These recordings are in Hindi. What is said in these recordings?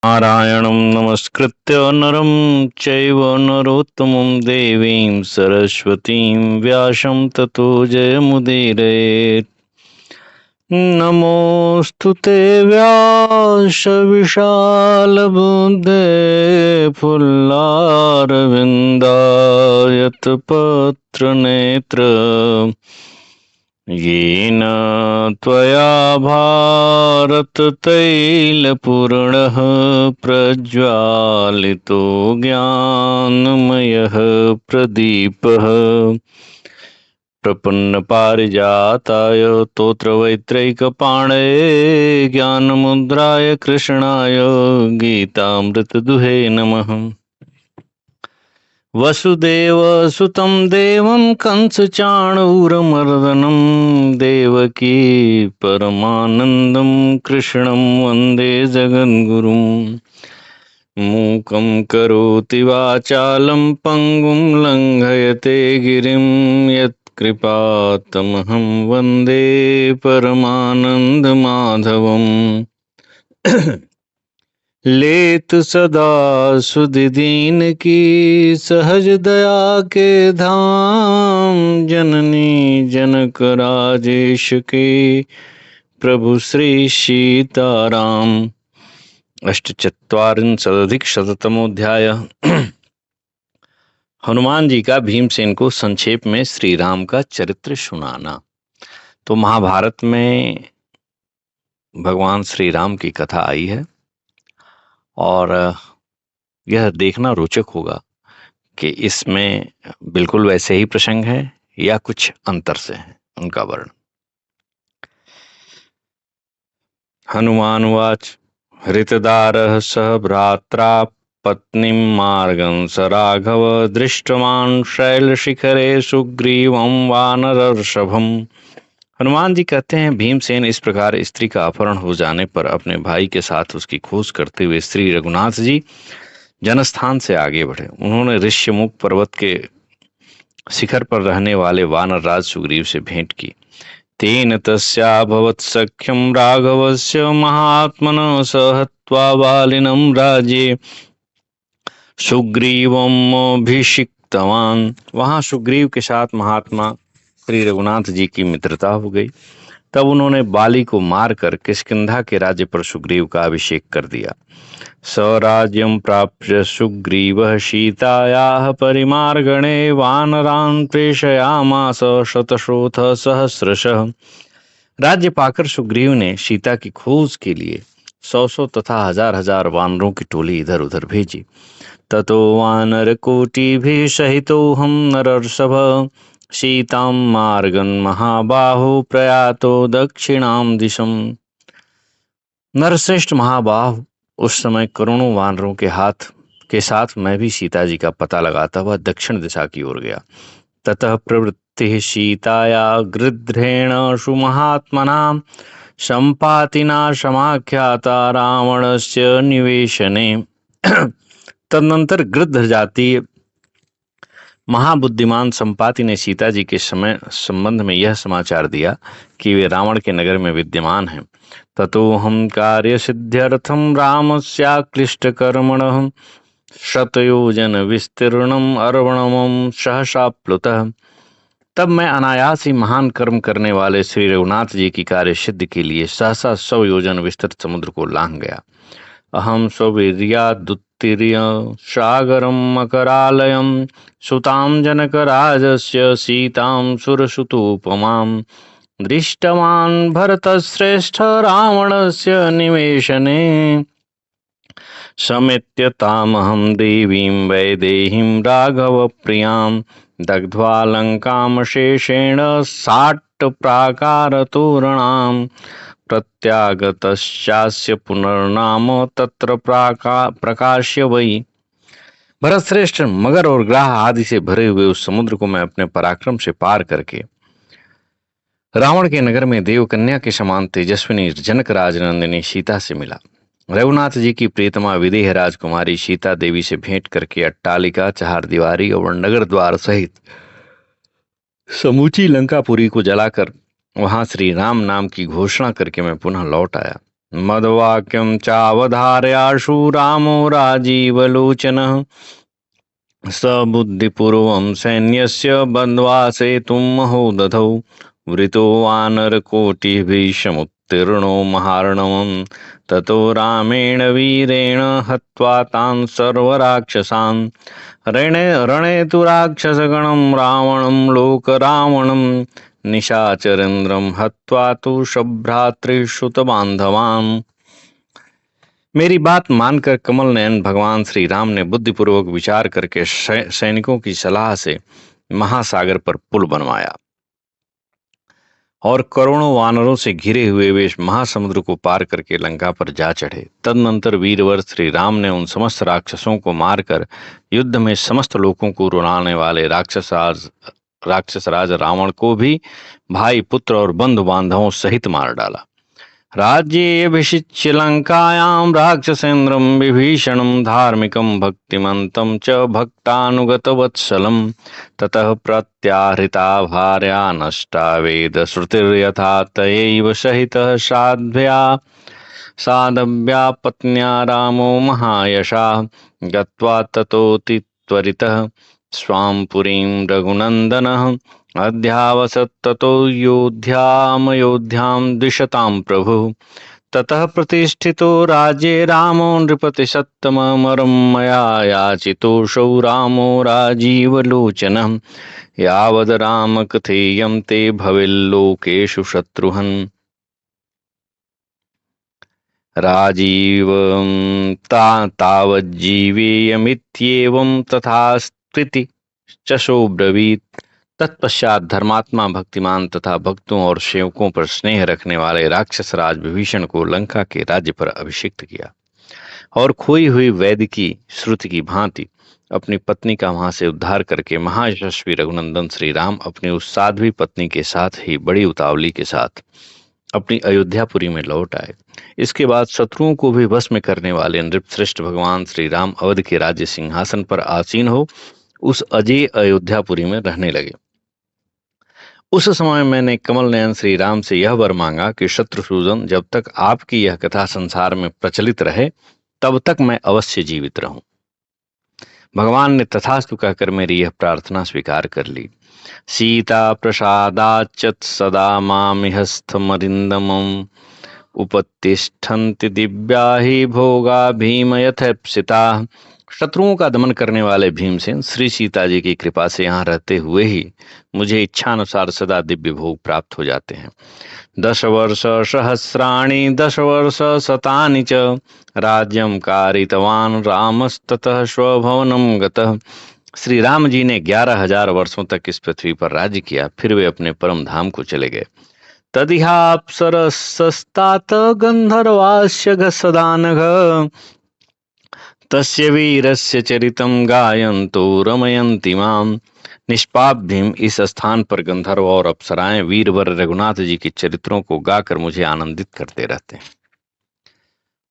नारायणं नमस्कृत्य नरं चैव नरोत्तमं देवीं सरस्वतीं व्यासं ततो जयमुदीरयेत्। नमोऽस्तु ते व्यासविशालबुद्धे फुल्लारविन्दायतपत्रनेत्र येन त्वया भारततैलपूर्णः प्रज्वालितो ज्ञानमयः प्रदीपः प्रपन्नपारिजाताय तोत्रवैत्रैकपाणये ज्ञानमुद्राय कृष्णाय गीतामृतदुहे नमः। वसुदेवसुतं देवं कंसचाणूरमर्दनं देवकी परमानन्दं कृष्णं वन्दे जगद्गुरुं। मूकं करोति वाचालं पङ्गुं लङ्घयते गिरिं यत्कृपातमहं वन्दे परमानन्दमाधवम्। लेत सदा सुदिदीन की सहज दया के धाम, जननी जनक राजेश के प्रभु श्री सीताराम। अष्टचत्वारिंशदधिकशततमोऽध्याय। हनुमान जी का भीमसेन को संक्षेप में श्री राम का चरित्र सुनाना। तो महाभारत में भगवान श्री राम की कथा आई है और यह देखना रोचक होगा कि इसमें बिल्कुल वैसे ही प्रसंग है या कुछ अंतर से है उनका वर्णन। हनुमानुवाच हृतदारः सह भ्रात्रा पत्नीं मार्गं स राघव दृष्टवान् शैलशिखरे सुग्रीवं वानरर्षभम्। हनुमान जी कहते हैं, भीमसेन इस प्रकार स्त्री का अपहरण हो जाने पर अपने भाई के साथ उसकी खोज करते हुए श्री रघुनाथ जी जनस्थान से आगे बढ़े। उन्होंने ऋष्यमुख पर्वत के शिखर पर रहने वाले वानर राज सुग्रीव से भेंट की। तेन तस्याभवत् सख्यं राघवस्य महात्मनः स हत्वा वालिनं राज्ये सुग्रीवम् अभिषिक्तवान्। वहां सुग्रीव के साथ महात्मा श्री रघुनाथ जी की मित्रता हो गई। तब उन्होंने बाली को मारकर किष्किंधा के राज्य पर सुग्रीव का अभिषेक कर दिया। स्वराज्यं प्राप्य सुग्रीवः सीतायाः परिमार्गणे वानरान् प्रेषयामास शतशोथ सहस्रशः। राज्य पाकर सुग्रीव ने सीता की खोज के लिए 100 तथा हजार वानरों की टोली इधर उधर भेजी। ततो वानरकोटिभिः सहितोऽहं नरर्षभ सीतां मार्गं महाबाहो प्रयातो दक्षिणां दिशम। नरश्रेष्ठ महाबाहु, उस समय करोड़ों वानरों के साथ मैं भी सीता जी का पता लगाता हुआ दक्षिण दिशा की ओर गया। ततः प्रवृत्तिः सीताया गृध्रेण सुमहात्मना सम्पातिना समाख्याता रावणस्य निवेशने। तदनंतर गृध्र जातीय महाबुद्धिमान संपाति ने सीता जी के संबंध में यह समाचार दिया कि वे रावण के नगर में विद्यमान हैं। ततोऽहं कार्य सिद्ध्यर्थम रामस्याक्लिष्ट कर्मणः शतयोजन विस्तीर्णम अर्वणमं सहसा प्लुतः। तब मैं अनायास ही महान कर्म करने वाले श्री रघुनाथ जी की कार्य सिद्धि के लिए सहसा 100 योजन विस्तृत समुद्र को लांघ गया। अहम स्ववीर्यादुत्तीर्य सागरं मकरालयं सुतां जनकराजस्य सीतां सुरसुतोपमां दृष्टवान् भरतश्रेष्ठ रावणस्य निवेशने। समेत्य तामहं देवीं वैदेहीं राघवप्रियां दग्ध्वा लङ्कामशेषेण 60 प्राकारतोरणाम्। प्रत्यागतश्चास्य पुनर्नाम तत्र प्रकाश्य वै। भरतश्रेष्ठ, मगर और ग्राह आदि से भरे हुए उस समुद्र को मैं अपने पराक्रम से पार करके रावण के नगर में देवकन्या के समान तेजस्विनी जनक राजनंदिनी सीता से मिला। रघुनाथ जी की प्रियतमा विदेह राजकुमारी सीता देवी से भेंट करके अट्टालिका, चहारदीवारी और नगर द्वार सहित समूची लंकापुरी को जलाकर वहां श्री राम नाम की घोषणा करके मैं पुनः लौट आया। मद्वाक्यं चावधार्याशु रामो राजीवलोचनः स बुद्धिपूर्वं सैन्यस्य बन्ध्वा सेतुं महोदधौ वृतो वानरकोटिभिः समुत्तीर्णो महार्णवम् ततो रामेण वीरेण हत्वा तान् सर्वराक्षसान् रणे रणे तु राक्षसगणं रावणं लोकरावणं निशाचरेन्द्रं हत्वा तु सभ्रातृसुतबान्धवान्। मेरी बात मानकर कमल नयन भगवान श्री राम ने बुद्धिपूर्वक विचार करके सैनिकों की सलाह से महासागर पर पुल बनवाया और करोड़ों वानरों से घिरे हुए वे महासमुद्र को पार करके लंका पर जा चढ़े। तदनंतर वीरवर श्री राम ने उन समस्त राक्षसों को मारकर युद्ध में समस्त लोगों को रुलाने वाले राक्षस राज रावण को भी भाई पुत्र और बंधु बांधवों सहित मार डाला। राज्येऽभिषिच्य लंकायां राक्षसेन्द्रं विभीषणं धार्मिकं भक्तिमन्तं च भक्तानुगतवत्सलं ततः प्रत्याहृता भार्या नष्टा वेदश्रुतिर्यथा तयैव सहितः साधव्या पत्न्या रामो महायशा गत्वा ततोऽति त्वरितः स्वां पुरीं रघुनन्दनः अध्यावसत् ततो योध्यां द्विषतां प्रभु ततः प्रतिष्ठितो राज्ये रामो नृपतिसत्तममरं मया याचितोऽसौ रामो राजीवलोचनः यावद् राम कथेयं ते भवेल्लोकेषु शत्रुहन् राजीवं तावज्जीवेयमित्येवं तथास्त्विति चशो ब्रवीत्। तत्पश्चात धर्मात्मा भक्तिमान तथा भक्तों और सेवकों पर स्नेह रखने वाले राक्षस राज विभीषण को लंका के राज्य पर अभिषिक्त किया और खोई हुई वैद्य की श्रुति की भांति अपनी पत्नी का वहां से उद्धार करके महायशस्वी रघुनंदन श्री राम अपनी उस साध्वी पत्नी के साथ ही बड़ी उतावली के साथ अपनी अयोध्यापुरी में लौट आए। इसके बाद शत्रुओं को भी वश में करने वाले नृपश्रेष्ठ भगवान श्री राम अवध के राज्य सिंहासन पर आसीन हो उस अजय अयोध्यापुरी में रहने लगे। उस समय मैंने कमल नयन श्री राम से यह वर मांगा कि शत्रुसूदन, जब तक आपकी यह कथा संसार में प्रचलित रहे तब तक मैं अवश्य जीवित रहूं। भगवान ने तथास्तु कहकर मेरी यह प्रार्थना स्वीकार कर ली। सीता प्रसादाच्च सदा मामिहस्थमरिन्दमम् उपतिष्ठन्ति दिव्या ही भोगा भीम यथैप्सिता। शत्रुओं का दमन करने वाले भीमसेन श्री सीता जी की कृपा से यहाँ रहते हुए ही मुझे इच्छानुसार सदा दिव्य भोग प्राप्त हो जाते हैं। 10 वर्ष सहस्राणि 10 वर्ष शतानि च राज्यं कारितवान रामस्ततः स्वभवनं गतः। श्री राम जी ने 11,000 वर्षों तक इस पृथ्वी पर राज्य किया, फिर वे अपने परम धाम को चले गए। तदिहाप्सरसस्तात गंधर्वास्य सदानघ तस्य वीरस्य चरितं गायन्तो रमयन्ति माम। निष्पाप भीम इस स्थान पर गंधर्व और अप्सराएं वीरवर रघुनाथ जी के चरित्रों को गाकर मुझे आनंदित करते रहते हैं।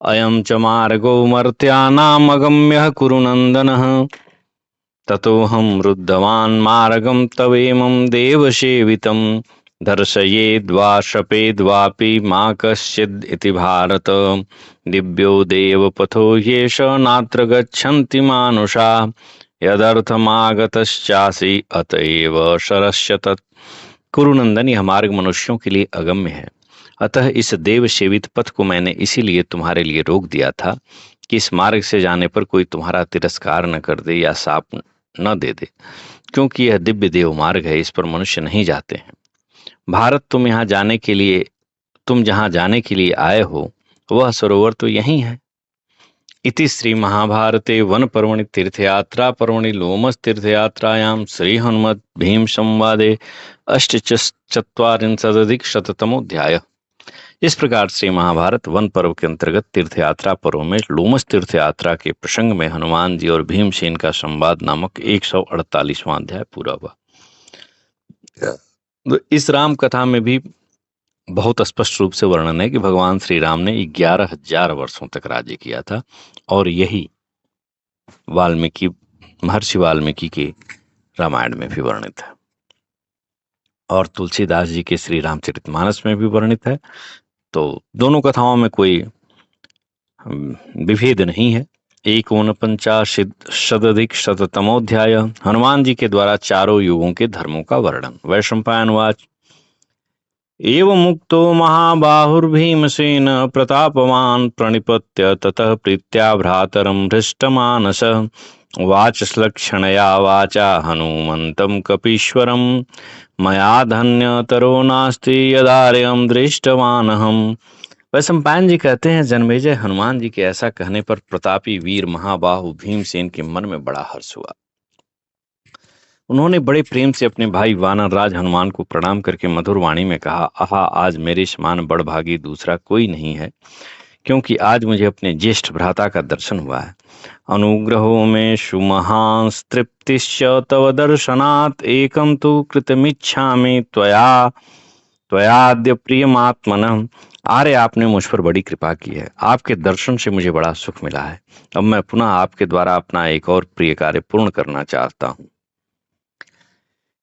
अयं च मार्गो मर्त्यानाम् अगम्यः कुरुनन्दनः ततोऽहं रुद्धवान् मार्गं तवेमं देवसेवितं दर्शयेद्वा शपेद्वापि मा कश्चिद् इति भारत। दिव्यो देवपथो येष नात्र गच्छन्ति मानुषा यदर्थमागतश्चासि अतएव शरस्य तत्। कुरुनंदन, यह मार्ग मनुष्यों के लिए अगम्य है, अतः इस देव सेवित पथ को मैंने इसीलिए तुम्हारे लिए रोक दिया था कि इस मार्ग से जाने पर कोई तुम्हारा तिरस्कार न कर दे या साप न दे दे, क्योंकि यह दिव्य देव मार्ग है, इस पर मनुष्य नहीं जाते हैं। भारत, तुम जहाँ जाने के लिए आए हो वह सरोवर तो यही है। इति श्री महाभारते वन पर्वणि तीर्थयात्रा पर्वणि लोमस तीर्थयात्रायां श्री हनुमत भीम संवादे 8चत्वारिंशदधिकशततमोऽध्यायः। इस प्रकार से महाभारत वन पर्व के अंतर्गत तीर्थयात्रा पर्व में लोमस तीर्थयात्रा के प्रसंग में हनुमान जी और भीमसेन का संवाद नामक 148वां अध्याय पूरा हुआ। इस राम कथा में भी बहुत स्पष्ट रूप से वर्णन है कि भगवान श्री राम ने 11,000 वर्षों तक राज्य किया था और यही महर्षि वाल्मीकि के रामायण में भी वर्णित है और तुलसीदास जी के श्री रामचरितमानस में भी वर्णित है। तो दोनों कथाओं में कोई विभेद नहीं है। 149 हनुमान जी के द्वारा चारों युगों के धर्मों का वर्णन। वैशंपायनवाच एवं मुक्तो महाबाहुर्भीमसेन प्रतापवान् प्रणिपत्य ततः प्रीत्या भ्रातरं हृष्टमानसः वाचस्लक्षणया वाचा हनुमन्तं कपीश्वरं मया धन्यतरो नास्ति यदार्यं दृष्टवानहम्। वैशंपायन जी कहते हैं, जन्मेजय हनुमान जी के ऐसा कहने पर प्रतापी वीर महाबाहु भीमसेन के मन में बड़ा हर्ष हुआ। उन्होंने बड़े प्रेम से अपने भाई वानर राज हनुमान को प्रणाम करके मधुर वाणी में कहा, आहा, आज मेरे समान बड़भागी दूसरा कोई नहीं है, क्योंकि आज मुझे अपने ज्येष्ठ भ्राता का दर्शन हुआ है। अनुग्रहो में सुमहां तृप्तिश्च तव दर्शनात् एकम तु कृतमिच्छामि त्वया त्वयाद्य प्रियमात्मनः। आर्य, आपने मुझ पर बड़ी कृपा की है, आपके दर्शन से मुझे बड़ा सुख मिला है। अब मैं पुनः आपके द्वारा अपना एक और प्रिय कार्य पूर्ण करना चाहता हूँ।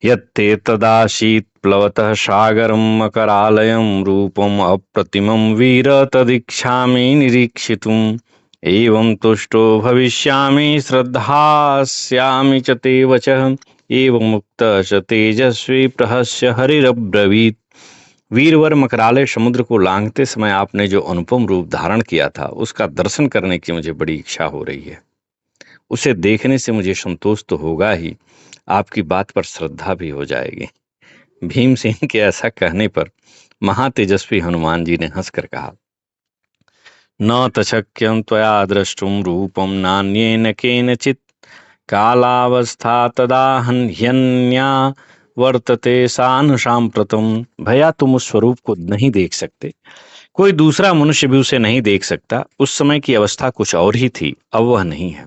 यत्ते तदासीत् प्लवतः सागरं मकरालयं रूपम् अप्रतिमं वीर तदिच्छामि निरीक्षितुम्। एवं तुष्टो भविष्यामि श्रद्धास्यामि च ते वचः। एवं मुक्तः च तेजस्वी प्रहस्य हरिरब्रवीत्। वीरवर मकरालय समुद्र को लांघते समय आपने जो अनुपम रूप धारण किया था, उसका दर्शन करने की मुझे बड़ी इच्छा हो रही है। उसे देखने से मुझे संतोष तो होगा ही, आपकी बात पर श्रद्धा भी हो जाएगी। भीमसेन के ऐसा कहने पर महातेजस्वी हनुमान जी ने हंसकर कहा, न तशक्यं त्वया द्रष्टुम रूपम नान्येन केनचित् कालावस्था तदा ह्यन्या वर्तते सानुसाम्प्रतम। भैया, तुम उस स्वरूप को नहीं देख सकते, कोई दूसरा मनुष्य भी उसे नहीं देख सकता। उस समय की अवस्था कुछ और ही थी, अब वह नहीं है।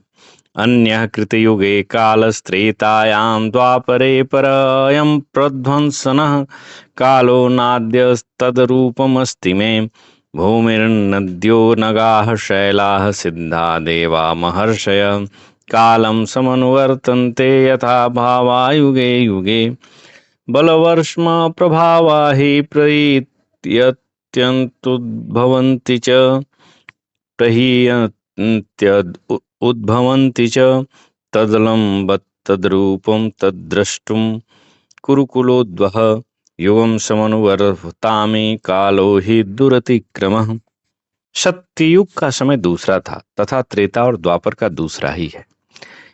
अन्यः कृतयुगे कालस्त्रेतायां द्वापरे परयं प्रध्वंसनः कालो नाद्यस्तद्रूपमस्ति मे। भूमिर्नद्यो नगाः शैलाः सिद्धा देवा महर्षयः कालं समनुवर्तन्ते यथा भावा युगे युगे। बलवर्ष्म प्रभावा हि प्रहीयत्यन्तुद्भवन्ति च उद्भवन्ति च तदलं तद्रूपं तद्द्रष्टुं कुरुकुलोद्वह युगं समनुवर्तामि कालो हि दुरतिक्रमः। सत्ययुग का समय दूसरा था तथा त्रेता और द्वापर का दूसरा ही है।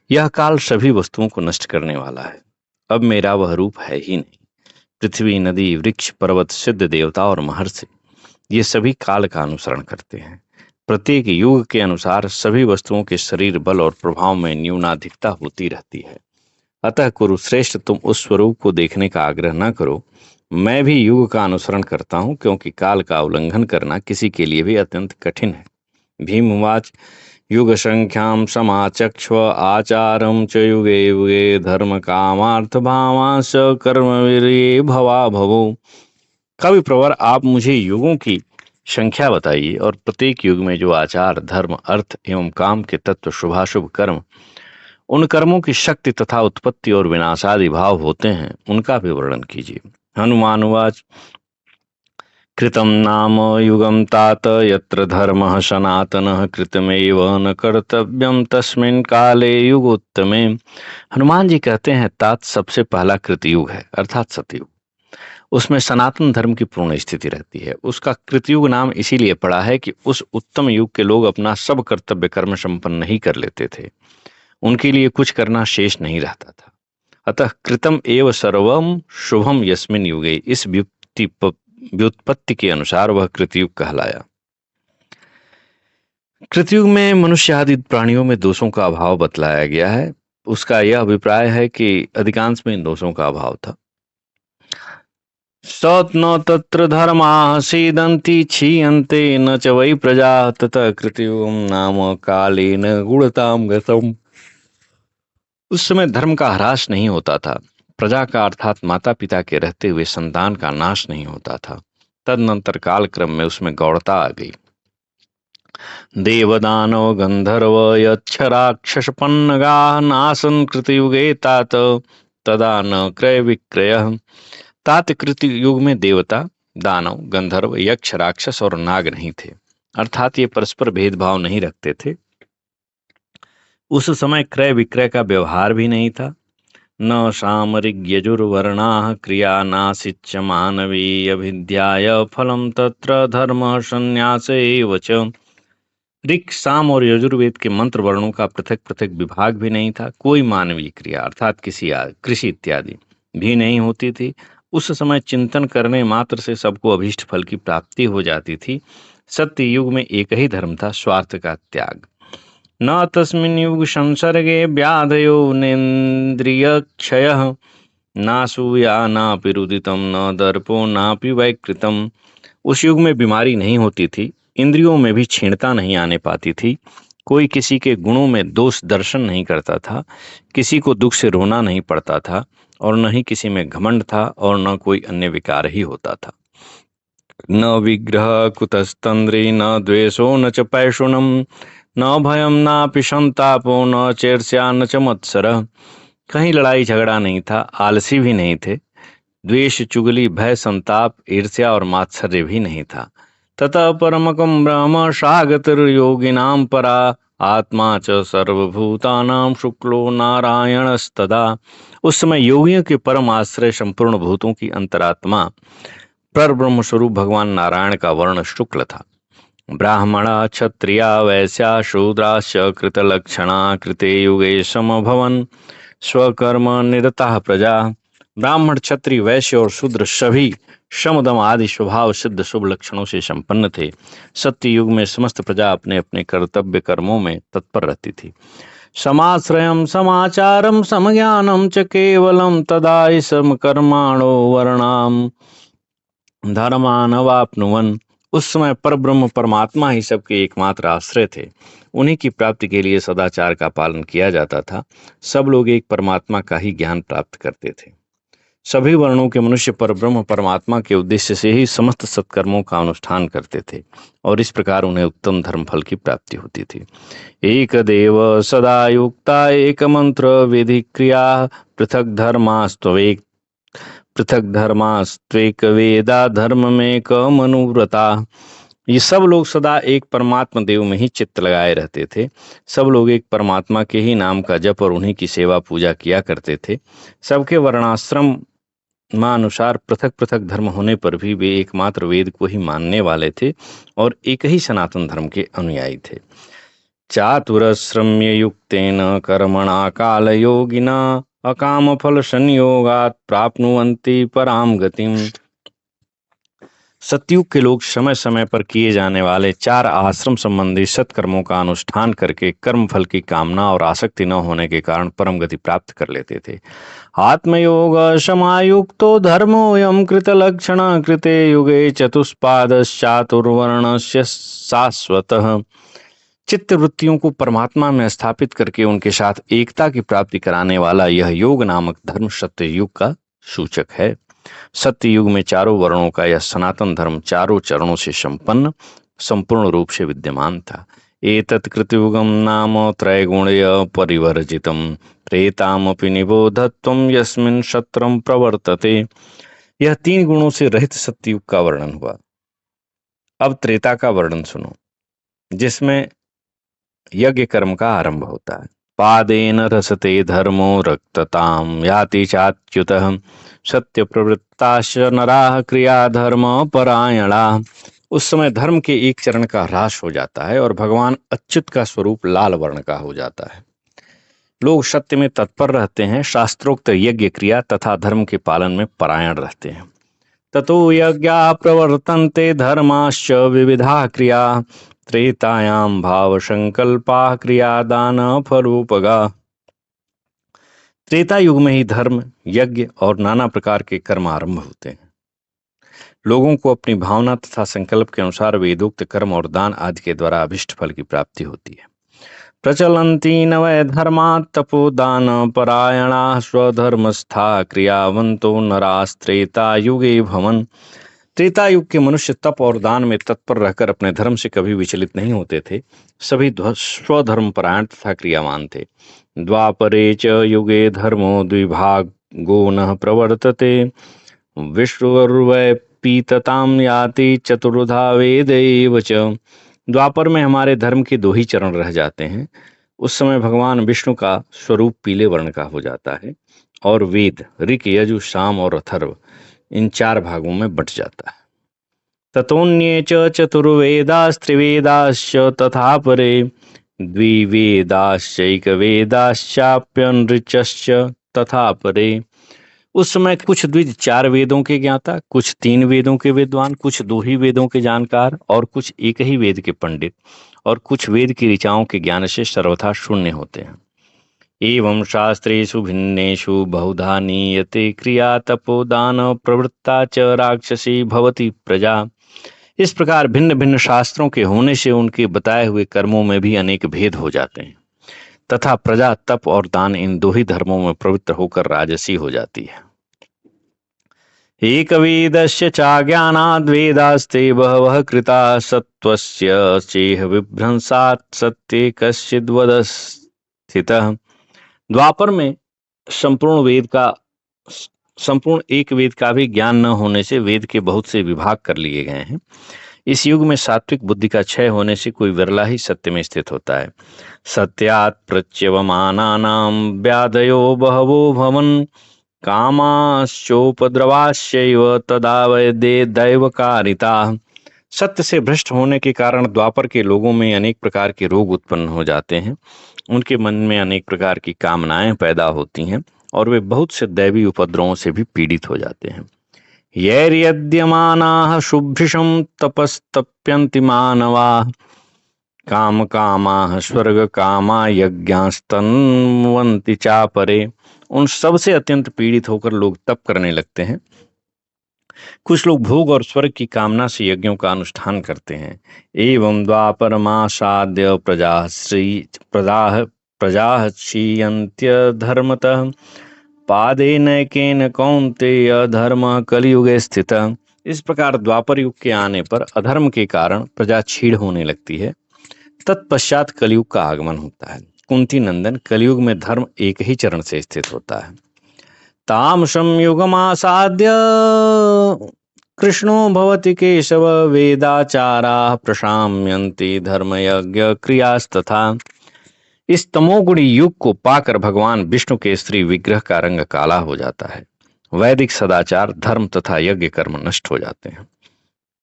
यह काल सभी वस्तुओं को नष्ट करने वाला है। अब मेरा वह रूप है ही नहीं। पृथ्वी, नदी, वृक्ष, पर्वत, सिद्ध देवता और महर्षि, ये सभी काल का अनुसरण करते हैं। प्रत्येक युग के अनुसार सभी वस्तुओं के शरीर, बल और प्रभाव में न्यूनाधिकता होती रहती है। अतः कुरुश्रेष्ठ, तुम उस स्वरूप को देखने का आग्रह न करो। मैं भी युग का अनुसरण करता हूँ, क्योंकि काल का उल्लंघन करना किसी के लिए भी अत्यंत कठिन है। भीमवाच युग संख्यां समाचक्ष्व आचारं च युगे युगे धर्म कामार्थ भावांश कर्मवीर्ये भवा भवो। कवि प्रवर, आप मुझे युगों की संख्या बताइए और प्रत्येक युग में जो आचार, धर्म, अर्थ एवं काम के तत्व, शुभाशुभ कर्म, उन कर्मों की शक्ति तथा उत्पत्ति और विनाशादि भाव होते हैं, उनका भी वर्णन कीजिए। हनुमानुवाच कृतं नाम युगं तात यत्र धर्मः सनातनः कृतमेव न कर्तव्यं तस्मिन् काले युगोत्तमे। हनुमान जी कहते हैं, तात सबसे पहला कृतयुग है, अर्थात सतयुग। उसमें सनातन धर्म की पूर्ण स्थिति रहती है। उसका कृतयुग नाम इसीलिए पड़ा है कि उस उत्तम युग के लोग अपना सब कर्तव्य कर्म संपन्न नहीं कर लेते थे, उनके लिए कुछ करना शेष नहीं रहता था। अतः कृतम एव सर्वम शुभम यस्मिन युगे, इस व्युत्पत्ति के अनुसार वह कृतयुग कहलाया। कृतयुग में मनुष्य आदि प्राणियों में दोषों का अभाव बतलाया गया है। उसका यह अभिप्राय है कि अधिकांश में इन दोषों का अभाव था। सत् न तत्र धर्माः सीदन्ति क्षीयन्ते न च वै प्रजाः ततः कृतयुगं नाम कालेन गुणतां गतम्। उस समय धर्म का ह्रास नहीं होता था, प्रजा का अर्थात माता पिता के रहते हुए संतान का नाश नहीं होता था। तदनंतर कालक्रम में उसमें गौड़ता आ गई। देवदानव गंधर्व यक्ष राक्षस पन्नगाः नासन् कृतयुगे तात तदा न क्रय विक्रय। तात कृतयुग में देवता, दानव, गंधर्व, यक्ष, राक्षस और नाग नहीं थे, अर्थात ये परस्पर भेदभाव नहीं रखते थे। उस समय क्रय विक्रय का व्यवहार भी नहीं था। न सामरिग्यजुर्वर्णाः क्रिया नासीच्च मानवीय विद्याय फलम तत्र धर्म संन्यास एव च। ऋक्, साम और यजुर्वेद के मंत्र वर्णों का पृथक पृथक विभाग भी नहीं था। कोई मानवीय क्रिया अर्थात कृषि इत्यादि भी नहीं होती थी। उस समय चिंतन करने मात्र से सबको अभीष्ट फल की प्राप्ति हो जाती थी। सत्य युग में एक ही धर्म था, स्वार्थ का त्याग। न तस्मिन् युग संसर्गे व्याधयो नेन्द्रिय क्षयः नासूया नापि रुदितं न दर्पो नापि वैकृतम्। उस युग में बीमारी नहीं होती थी, इंद्रियों में भी क्षीणता नहीं आने पाती थी, कोई किसी के गुणों में दोष दर्शन नहीं करता था, किसी को दुख से रोना नहीं पड़ता था, और न ही किसी में घमंड था और न कोई अन्य विकार ही होता था। न विग्रह कुतस्तंद्री न द्वेषो न च पैशुनम न भयम नापि संतापो न चेर्ष्या न च मत्सरः। कहीं लड़ाई झगड़ा नहीं था, आलसी भी नहीं थे, द्वेष, चुगली, भय, संताप, ईर्ष्या और मात्सर्य भी नहीं था। ततः परमकं ब्रह्म सागतिर्योगिनां परा आत्मा च सर्वभूतानां शुक्लो नारायणस्तदा। उस समय योगियों के परम आश्रय संपूर्ण भूतों की अंतरात्मा पर ब्रह्म स्वरूप भगवान नारायण का वर्ण शुक्ल था। ब्राह्मणा क्षत्रिया वैश्या शूद्राश्च कृतलक्षणा कृते युगे समभवन स्वकर्म निरता प्रजा। ब्राह्मण, क्षत्रिय, वैश्य और शूद्र सभी शमदम आदि स्वभाव सिद्ध शुभ लक्षणों से संपन्न थे। सत्य युग में समस्त प्रजा अपने अपने कर्तव्य कर्मों में तत्पर रहती थी। समाश्रयम समाचारम समज्ञानम च केवलम तदा सम कर्माणो वर्णाम धर्मानवाप्नुवन। उस समय पर ब्रह्म परमात्मा ही सबके एकमात्र आश्रय थे। उन्हीं की प्राप्ति के लिए सदाचार का पालन किया जाता था। सब लोग एक परमात्मा का ही ज्ञान प्राप्त करते थे। सभी वर्णों के मनुष्य पर ब्रह्म परमात्मा के उद्देश्य से ही समस्त सत्कर्मों का अनुष्ठान करते थे, और इस प्रकार उन्हें उत्तम धर्म फल की प्राप्ति होती थी। एक देव सदा युक्ता एक मंत्र विधि क्रिया पृथक धर्मास्त्वेक वेदा धर्म में क मनुव्रता। ये सब लोग सदा एक परमात्मा देव में ही चित्त लगाए रहते थे। सब लोग एक परमात्मा के ही नाम का जप और उन्हीं की सेवा पूजा किया करते थे। सबके वर्णाश्रम अनुसार पृथक पृथक धर्म होने पर भी वे एकमात्र वेद को ही मानने वाले थे और एक ही सनातन धर्म के अनुयायी थे। चातुरश्रम्य युक्तेन कर्मणा काल योगिना अकाम फल संयोगात प्राप्नुवन्ति पराम गतिम। सतयुग के लोग समय समय पर किए जाने वाले 4 आश्रम संबंधी सत्कर्मों का अनुष्ठान करके कर्म फल की कामना और आसक्ति न होने के कारण परम गति प्राप्त कर लेते थे। आत्मयोग समायुक्तो धर्मोऽयं कृतलक्षण कृते युगे चतुष्पादश्चातुर्वर्णस्य शाश्वतः। चित्त वृत्तियों को परमात्मा में स्थापित करके उनके साथ एकता की प्राप्ति कराने वाला यह योग नामक धर्म सत्य युग का सूचक है। सत्य युग में चारों वर्णों का यह सनातन धर्म चारों चरणों से संपन्न संपूर्ण रूप से विद्यमान था। एतत् कृतयुगम नाम त्रैगुण्य परिवर्जितम त्रेतामपि निबोधत्वं यस्मिन् सत्रम प्रवर्तते। यह 3 गुणों से रहित सत्ययुग का वर्णन हुआ। अब त्रेता का वर्णन सुनो, जिसमें यज्ञ कर्म का आरंभ होता है। पादेन रसते धर्मो रक्तताम याति चाच्युतः सत्य प्रवृत्ताश्च नराः क्रिया धर्म परायणा। उस समय धर्म के एक चरण का ह्रास हो जाता है और भगवान अच्युत का स्वरूप लाल वर्ण का हो जाता है। लोग सत्य में तत्पर रहते हैं, शास्त्रोक्त यज्ञ क्रिया तथा धर्म के पालन में परायण रहते हैं। ततो यज्ञा प्रवर्तन्ते धर्माश्च विविधा क्रिया त्रेतायाम भाव संकल्पा क्रिया दान फलोपगा। त्रेता युग में ही धर्म, यज्ञ और नाना प्रकार के कर्म आरंभ होते हैं। लोगों को अपनी भावना तथा संकल्प के अनुसार वेदोक्त कर्म और दान आदि के द्वारा अभिष्ट फल की प्राप्ति होती है। प्रचलन्ति न वै धर्मा तपोदान परायणा स्वधर्मस्था क्रियावंतो नरास्त्रेता युगे भवन। त्रेता युग के मनुष्य तप और दान में तत्पर रहकर अपने धर्म से कभी विचलित नहीं होते थे। सभी स्वधर्म परायण तथा क्रियावान थे। द्वापरे च युगे धर्मो द्विभागो न प्रवर्तते विष्णुर्वै पीतताम याति चतुर्धा वेद एव च। द्वापर में हमारे धर्म के 2 ही चरण रह जाते हैं। उस समय भगवान विष्णु का स्वरूप पीले वर्ण का हो जाता है और वेद ऋक यजु साम और अथर्व इन 4 भागों में बंट जाता है। ततोन्ये च चतुर्वेदास्त्रिवेदाश्च तथा परे द्विवेदाश्चैकवेदाश्चाप्यनृचश्च तथा परे। उस समय कुछ द्विज 4 वेदों के ज्ञाता, कुछ 3 वेदों के विद्वान, कुछ 2 ही वेदों के जानकार और कुछ एक ही वेद के पंडित और कुछ वेद की ऋचाओं के ज्ञान से सर्वथा शून्य होते हैं। एवं शास्त्रेषु भिन्नेषु बहुधा नीयते क्रिया तपोदान प्रवृत्ता च राक्षसी भवति प्रजा। इस प्रकार भिन्न भिन्न शास्त्रों के होने से उनके बताए हुए कर्मों में भी अनेक भेद हो जाते हैं तथा प्रजा तप और दान इन 2 ही धर्मों में प्रवृत्त होकर राजसी हो जाती है। एक वेदस्य चाज्ञानाद् वेदास्ते बहवः कृता सत्वस्य चेह विभ्रंसात् सत्ये कश्चिद् वदस्थितः। द्वापर में संपूर्ण एक वेद का भी ज्ञान न होने से वेद के बहुत से विभाग कर लिए गए हैं। इस युग में सात्विक बुद्धि का क्षय होने से कोई विरला ही सत्य में स्थित होता है। सत्यात् प्रच्यवमानानां व्याधयो बहवो भवन कामाश्चोपद्रवाश्चैव तदा वैदे दैवकारिता। सत्य से भ्रष्ट होने के कारण द्वापर के लोगों में अनेक प्रकार के रोग उत्पन्न हो जाते हैं। उनके मन में अनेक प्रकार की कामनाएं पैदा होती हैं और वे बहुत से दैवी उपद्रवों से भी पीड़ित हो जाते हैं। यैर्यद्यमानाः शुभ्रिशं तपस्तप्यन्ति मानवाः काम कामाः स्वर्ग कामा यज्ञास्तन्वन्ति चापरे। उन सब से अत्यंत पीड़ित होकर लोग तप करने लगते हैं। कुछ लोग भोग और स्वर्ग की कामना से यज्ञों का अनुष्ठान करते हैं। एवं द्वापरमासाद्य प्रजाः क्षीयन्त्य धर्मतः पादेनैकेन कौन्तेय धर्म कलियुगे स्थितः। इस प्रकार द्वापर युग के आने पर अधर्म के कारण प्रजा क्षीण होने लगती है। तत्पश्चात कलयुग का आगमन होता है। कुंती नंदन, कलयुग में धर्म एक ही चरण से स्थित होता है। तामसं युगमासाद्य कृष्णो भवति केशव वेदाचाराः प्रशाम्यन्ति धर्मयज्ञ क्रियास्तथा। इस तमोगुणी युग को पाकर भगवान विष्णु के स्त्री विग्रह का रंग काला हो जाता है। वैदिक सदाचार, धर्म तथा यज्ञ कर्म नष्ट हो जाते हैं।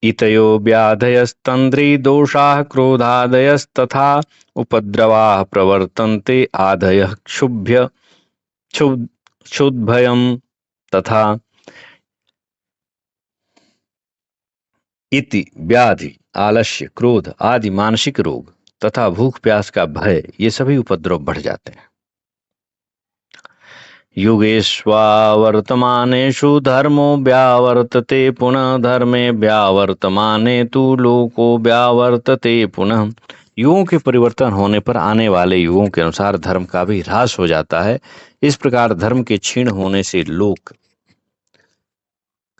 इतयो व्याधयस्तंद्री दोषाः क्रोधादयस्तथा उपद्रवाः प्रवर्तन्ते आदयः क्षुद्भयम् तथा। इति व्याधि, आलस्य, क्रोध आदि मानसिक रोग तथा भूख प्यास का भय, ये सभी उपद्रव बढ़ जाते हैं। युगेष्वावर्तमानेषु धर्मो व्यावर्तते पुनः धर्मे व्यावर्तमाने तु लोको व्यावर्तते पुनः। युगों के परिवर्तन होने पर आने वाले युगों के अनुसार धर्म का भी ह्रास हो जाता है। इस प्रकार धर्म के क्षीण होने से लोक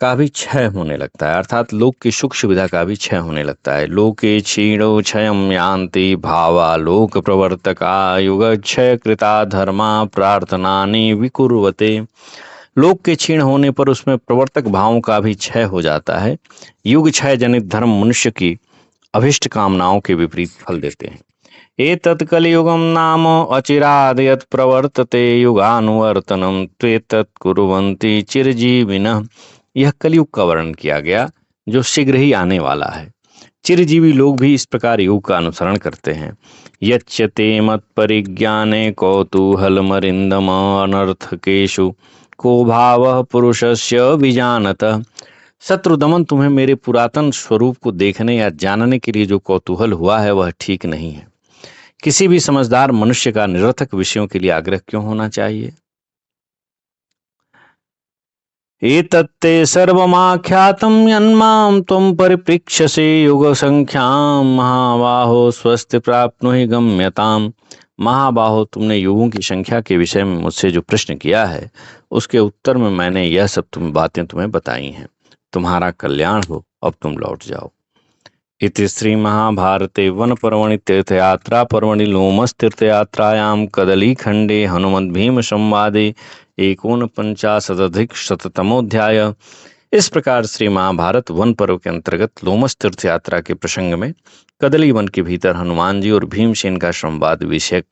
का भी क्षय होने लगता है, अर्थात लोक की सुख सुविधा का भी क्षय होने लगता है। लोके क्षीणो क्षयं यान्ति भावा लोक प्रवर्तका युग क्षय कृता धर्मा प्रार्थनानि विकुर्वते। लोक के क्षीण होने पर उसमें प्रवर्तक भावों का भी क्षय हो जाता है। युग क्षय जनित धर्म मनुष्य की अभिष्ट कामनाओं के विपरीत फल देते हैं। एतत् कलियुगं नाम अचिराद् यत् प्रवर्तते युगानुवर्तनं त्वेतत् कुर्वन्ति चिरजीविनः। यह कलयुग का वर्णन किया गया जो शीघ्र ही आने वाला है। चिरजीवी लोग भी इस प्रकार युग का अनुसरण करते हैं। यच्यते मत परिज्ञाने कौतूहलमरिन्दम अनर्थकेषु को भावः पुरुषस्य विजानतः। शत्रुदमन, तुम्हें मेरे पुरातन स्वरूप को देखने या जानने के लिए जो कौतूहल हुआ है वह ठीक नहीं है। किसी भी समझदार मनुष्य का निरर्थक विषयों के लिए आग्रह क्यों होना चाहिए। एतत्ते सर्वमाख्यातं यन्मां त्वं परिपृक्षसे युग संख्यां महाबाहो स्वस्ति प्राप्नुहि गम्यताम्। महाबाहो, तुमने युगों की संख्या के विषय में मुझसे जो प्रश्न किया है उसके उत्तर में मैंने यह सब बातें तुम्हें बताई हैं। तुम्हारा कल्याण हो, अब तुम लौट जाओ। इति श्री महाभारते वन पर्वणि तीर्थयात्रा पर्वणि लोमस तीर्थयात्रायां कदलीखंडे हनुमद् भीम संवादे 49 शततमोऽध्याय। इस प्रकार श्री महाभारत वन पर्व के अंतर्गत लोमस तीर्थ यात्रा के प्रसंग में कदली वन के भीतर हनुमान जी और भीमसेन का संवाद विषयक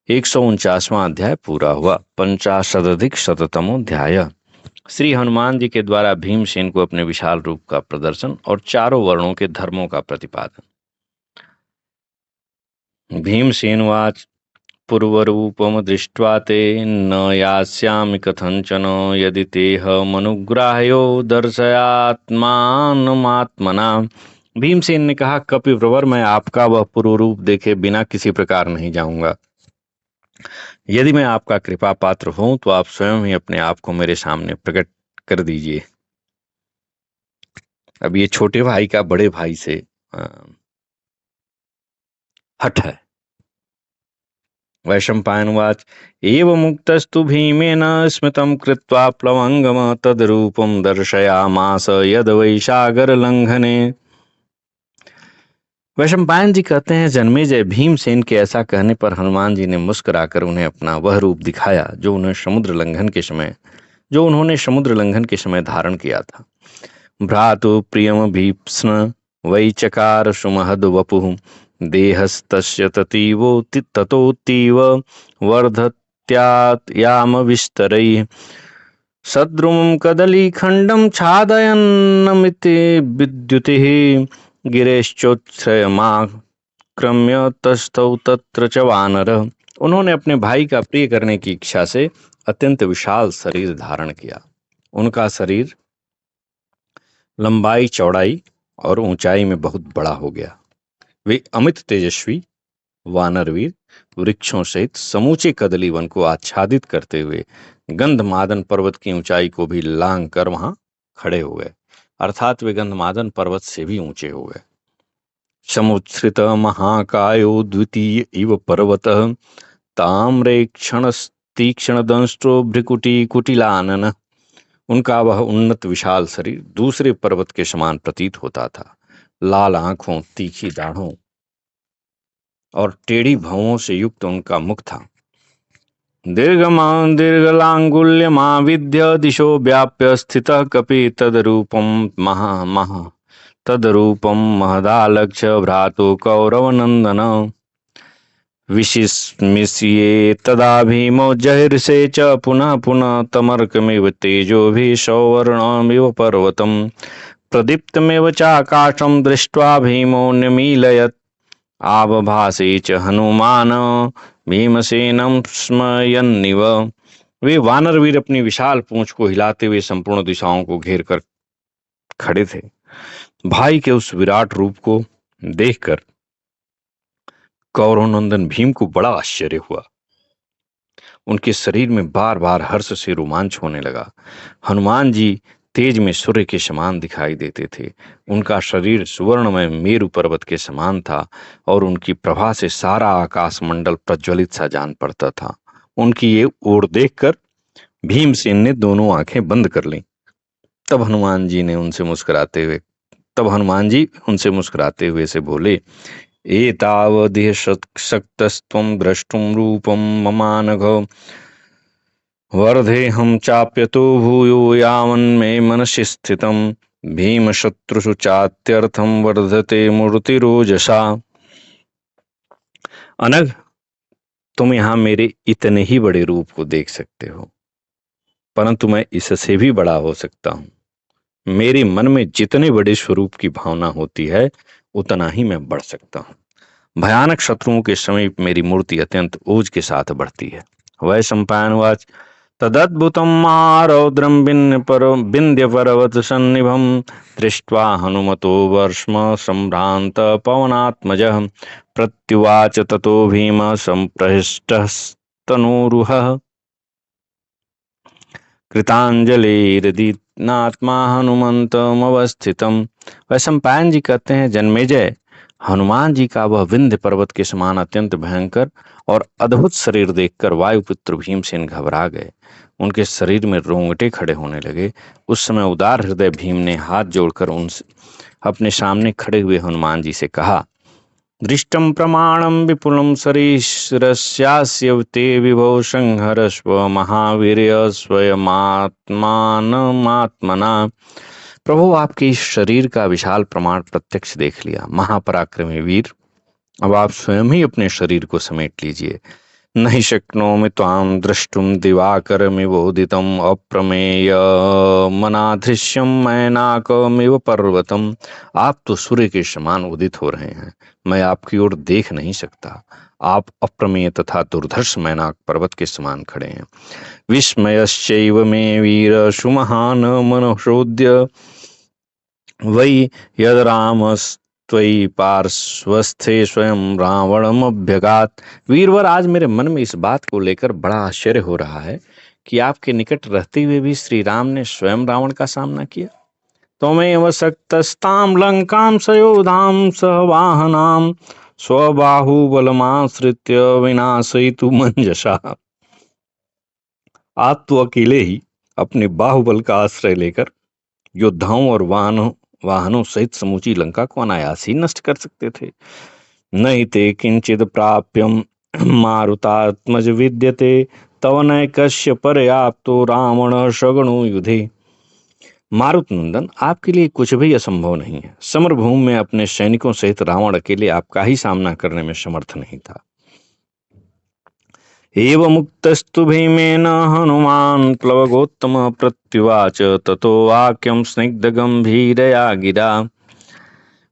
149वां अध्याय पूरा हुआ। 50-शततमोऽध्याय। श्री हनुमान जी के द्वारा भीमसेन को अपने विशाल रूप का प्रदर्शन और चारों वर्णों के धर्मों का प्रतिपादन। भीमसेनवाच पूर्वरूपम दृष्ट्वा ते न यास्यामि कथंचन यदि तेहमनुग्राह्यो दर्शयात्मानमात्मना। भीमसेन ने कहा, कपिप्रवर, मैं आपका वह पूर्व रूप देखे बिना किसी प्रकार नहीं जाऊंगा। यदि मैं आपका कृपा पात्र हूं तो आप स्वयं ही अपने आप को मेरे सामने प्रकट कर दीजिए। अब ये छोटे भाई का बड़े भाई से हठ है। वैशंपायनवाच एवमुक्तस्तु भीमेन स्मितं कृत्वा प्लवंगम तद्रूपं दर्शयामास यद वै सागर लंघने। वैशंपायन जी कहते हैं, जन्मेजय, भीमसेन के ऐसा कहने पर हनुमान जी ने मुस्कुराकर उन्हें अपना वह रूप दिखाया जो उन्होंने समुद्र लंघन के समय धारण किया था। भ्रातु प्रियम भीप्स्न वै चकार सुमहद वपुः देहस्तस्य ततोतीव वर्धत्यात् याम विस्तरैः सद्रुमं कदलीखण्डं छादयन्नमिति विद्युतिः गिरेश्चोत्थ्रयमाक्रम्य तस्थौ तत्र च वानरः। उन्होंने अपने भाई का प्रिय करने की इच्छा से अत्यंत विशाल शरीर धारण किया। उनका शरीर लंबाई, चौड़ाई और ऊंचाई में बहुत बड़ा हो गया। वे अमित तेजस्वी वानरवीर वृक्षों सहित समूचे कदली वन को आच्छादित करते हुए गंधमादन पर्वत की ऊंचाई को भी लांघ कर वहां खड़े हो गए, अर्थात वे गंधमादन पर्वत से भी ऊंचे हो गए। समुच्छ्रित महाकायो द्वितीय इव पर्वतः ताम्रेक्षण तीक्ष्ण दंष्टो भ्रिकुटी कुटिलानन। उनका वह उन्नत विशाल शरीर दूसरे पर्वत के समान प्रतीत होता था। लाल आंखों, तीखी दाढ़ों और टेढ़ी भौं से युक्त उनका मुख था। दीर्घलांगुल्यमाविद्य दिशो व्याप्य स्थितः कपि तदरूपं महदालक्ष्य भ्रातु कौरवनंदन। विशिस्मिष्ये तदा भीमो जहिर्षे च पुनः पुनः तमर्कमिव तेजोभिः सौवर्णमिव पर्वतम् प्रदीप्तमेव चाकाशं दृष्ट्वा भीमो निमीलयत् आबभासे च हनुमान भीमसेनं स्मयन्निव। वे वानरवीर अपनी विशाल पूंछ को हिलाते हुए संपूर्ण दिशाओं को घेर कर खड़े थे। भाई के उस विराट रूप को देखकर कौरवनंदन भीम को बड़ा आश्चर्य हुआ। उनके शरीर में बार बार हर्ष से रोमांच होने लगा। हनुमान जी तेज में सूर्य के समान दिखाई देते थे। उनका शरीर सुवर्णमय मेरु पर्वत के समान था और उनकी प्रभा से सारा आकाश मंडल प्रज्वलित सा जान पड़ता था। उनकी ये ओर देखकर भीमसेन ने दोनों आंखें बंद कर लीं। तब हनुमान जी उनसे मुस्कुराते हुए से बोले, एतावदिह शक्तस्त्वं द्रष्टुं रूपं ममानघ वर्धेऽहं चाप्यतो भूयो यावन्मे मनसि स्थितं भीमशत्रुषु चात्यर्थं वर्धते मूर्तिरोजसा। अनघ, तुम यहाँ मेरे इतने ही बड़े रूप को देख सकते हो, परंतु मैं इससे भी बड़ा हो सकता हूँ। मेरे मन में जितने बड़े स्वरूप की भावना होती है उतना ही मैं बढ़ सकता हूँ। भयानक शत्रुओं के समीप मेरी मूर्ति अत्यंत ओज के साथ बढ़ती है। वैशंपायनवाच तदद्भुतम् आरौद्रं विन्ध्यपर्वत सन्निभं दृष्ट्वा हनुमतो वर्ष्म सम्भ्रान्त पवनात्मजः प्रत्युवाच ततो भीम सम्प्रहृष्टस्तनूरुहः कृतांजलिर्दीनात्मा हनुमंतमवस्थितम्। वैशंपायन जी कहते हैं, जन्मेजय, हनुमान जी का वह विंध्य पर्वत के समान अत्यंत भयंकर और अद्भुत शरीर देखकर वायुपुत्र भीमसेन घबरा गए। उनके शरीर में रोंगटे खड़े होने लगे। उस समय उदार हृदय भीम ने हाथ जोड़कर उनसे अपने सामने खड़े हुए हनुमान जी से कहा, दृष्टं प्रमाणं विपुलं शरीरस्यास्य ते विभो संहरस्व महावीर्य स्वयमात्मानमात्मना। प्रभु, आपके इस शरीर का विशाल प्रमाण प्रत्यक्ष देख लिया, महापराक्रमी वीर। अब आप स्वयं ही अपने शरीर को समेट लीजिए। नहीं शक्नोमि त्वां द्रष्टुं दिवाकरमिवोदितम् अप्रमेयमनादृश्यं मैनाकमिव पर्वतम। आप तो सूर्य के समान उदित हो रहे हैं, मैं आपकी ओर देख नहीं सकता। आप अप्रमेय तथा दुर्धर्ष मैनाक पर्वत के समान खड़े हैं। विस्मयश्चैव मे वीर सुमहान मनोषोद्य वै यद रामस्त्वयि पार्श्वस्थे स्वयं रावणमभ्यगात। वीरवर, आज मेरे मन में इस बात को लेकर बड़ा आश्चर्य हो रहा है कि आपके निकट रहते हुए भी श्री राम ने स्वयं रावण का सामना किया। त्वमेव शक्तस्तां लंकां सयोधां सहवाहनां स्वबाहुबलमाश्रित्य विनाशयितु मंजसा। आप तो अकेले ही अपने बाहुबल का आश्रय लेकर योद्धाओं और वाहनों सहित समूची लंका को अनायास ही नष्ट कर सकते थे। नहीं ते किंचिद प्राप्यम मारुतात्मज विद्यते तव नैकस्य पर्याप्तो रावण सगुणो युधे। मारुत नंदन, आपके लिए कुछ भी असंभव नहीं है। समरभूमि में अपने सैनिकों सहित रावण अकेले आपका ही सामना करने में समर्थ नहीं था। एवमुक्तस्तु भीमेन हनुमान् प्लवगोत्तम प्रत्युवाच ततो वाक्यं स्निग्ध गंभीरया गिरा।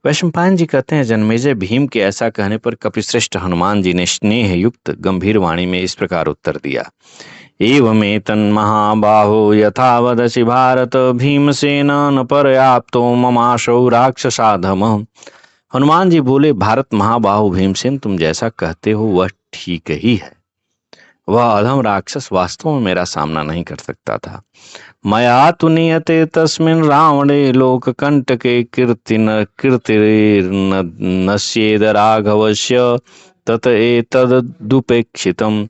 वैशंपायन जी कहते हैं, जन्मेजय भीम के ऐसा कहने पर कपिश्रेष्ठ हनुमान जी ने स्नेह युक्त गंभीर वाणी में इस प्रकार उत्तर दिया। एवमेतन्महाबाहो यथा वदसि भारत भीमसेन न पर्याप्तो ममाशौ राक्षसाधम। हनुमान जी बोले, भारत महाबाहु भीमसेन, तुम जैसा कहते हो वह ठीक ही है। वह अधम राक्षस वास्तव में मेरा सामना नहीं कर सकता था। मया तु नियते तस्मिन् रावणे लोककंटके कीर्तिर्नश्येद राघवस्य तत एतदुपेक्षितम्।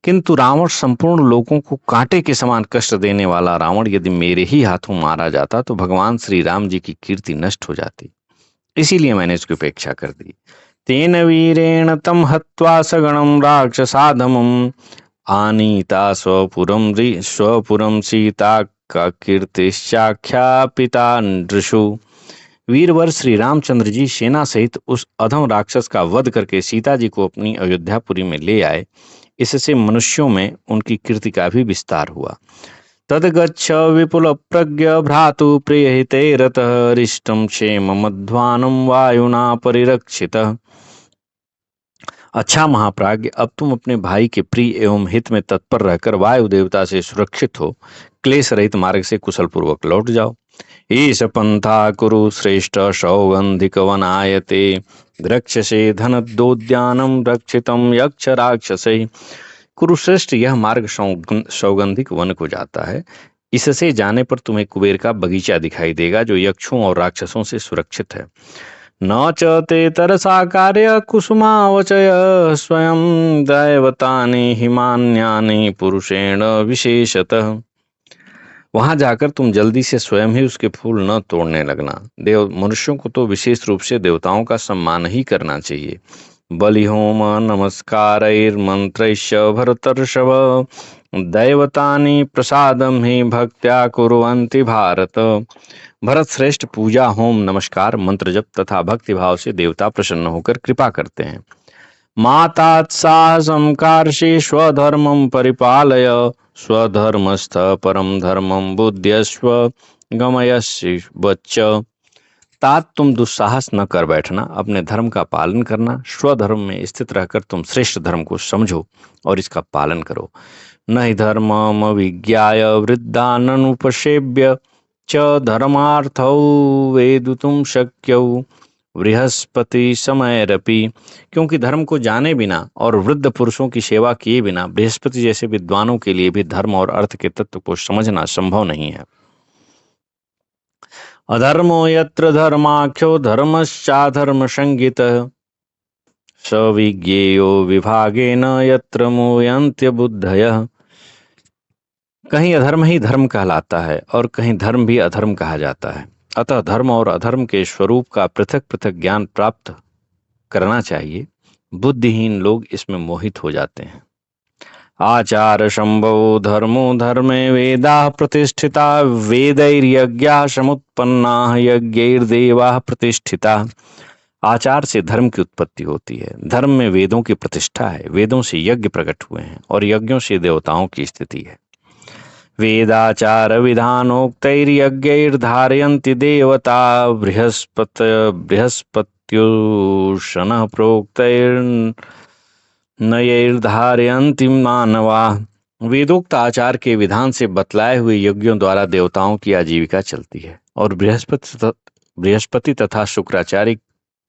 किंतु रावण संपूर्ण लोगों को कांटे के समान कष्ट देने वाला रावण यदि मेरे ही हाथों मारा जाता तो भगवान श्री राम जी की कीर्ति नष्ट हो जाती। इसीलिए मैंने इसकी उपेक्षा कर दी। तेन वीरेण तम हत्वा सगणं राक्षसाधमम् आनीता स्वपुरम सीता का कीर्तिश्चाख्यापिता नृषु। वीरवर, श्री रामचंद्र जी सेना सहित उस अधम राक्षस का वध करके सीता जी को अपनी अयोध्यापुरी में ले आए। इससे मनुष्यों में उनकी कीर्ति का भी विस्तार हुआ। तदगच्छ विपुल प्रज्ञ भ्रातु प्रियहिते रतः रिष्टं क्षेम मध्वानं वायुना परिरक्षितः। अच्छा महाप्राज्ञ, अब तुम अपने भाई के प्रिय एवं हित में तत्पर रहकर वायु देवता से सुरक्षित हो क्लेश रहित मार्ग से कुशल पूर्वक लौट जाओ। ईश पंथा कुरु श्रेष्ठ सौगंधिक वनायते द्रक्षसे धनदोद्यानम रक्षितम यक्ष राक्षसे। कुरुश्रेष्ठ, यह मार्ग सौगंधिक वन को जाता है। इससे जाने पर तुम्हें कुबेर का बगीचा दिखाई देगा जो यक्षों और राक्षसों से सुरक्षित है। न च ते तरसा कार्य कुसुमावचय स्वयं दैवतानि हिमान्यानि पुरुषेण विशेषतः। वहां जाकर तुम जल्दी से स्वयं ही उसके फूल न तोड़ने लगना। देव मनुष्यों को तो विशेष रूप से देवताओं का सम्मान ही करना चाहिए। बलिहोम नमस्कारैर्मन्त्रैश्च भरतर्षभ दैवतानि प्रसादम ही भक्त्या कुर्वन्ति भारत। भरत श्रेष्ठ, पूजा होम नमस्कार मंत्र जप तथा भक्ति भाव से देवता प्रसन्न होकर कृपा करते हैं। मातात्साहसं कार्षि स्वधर्मं परिपालय स्वधर्मस्थ परम धर्मं बुद्ध्यस्व गमयस्य बच्च। तात, तुम दुस्साहस न कर बैठना, अपने धर्म का पालन करना। स्वधर्म में स्थित रहकर तुम श्रेष्ठ धर्म को समझो और इसका पालन करो। न हि धर्मम विज्ञाय वृद्धानुपसेव्य च धर्मार्थौ वेदुतुम शक्यौ बृहस्पति समयरपि। क्योंकि धर्म को जाने बिना और वृद्ध पुरुषों की सेवा किए बिना बृहस्पति जैसे विद्वानों के लिए भी धर्म और अर्थ के तत्व को समझना संभव नहीं है। अधर्मो यत्र धर्माख्यो धर्मश्चाधर्म संगितः स विज्ञेयो विभागेन यत्र मोयन्त्य बुद्धयः। कहीं अधर्म ही धर्म कहलाता है और कहीं धर्म भी अधर्म कहा जाता है। अतः धर्म और अधर्म के स्वरूप का पृथक पृथक ज्ञान प्राप्त करना चाहिए। बुद्धिहीन लोग इसमें मोहित हो जाते हैं। आचार संभवो धर्मो धर्मे वेदाः प्रतिष्ठिता वेदैर्यज्ञाः समुत्पन्नाः यज्ञैर्देवाः प्रतिष्ठिता। आचार से धर्म की उत्पत्ति होती है, धर्म में वेदों की प्रतिष्ठा है, वेदों से यज्ञ प्रकट हुए हैं और यज्ञों से देवताओं की स्थिति है। वेदाचार विधानोक्तैर्यज्ञैर्धारयन्ति देवता बृहस्पत्युषणः प्रोक्तैर्नयैर्धारयन्ति मानवा। वेदोक्त आचार के विधान से बतलाए हुए यज्ञों द्वारा देवताओं की आजीविका चलती है और बृहस्पति तथा शुक्राचार्य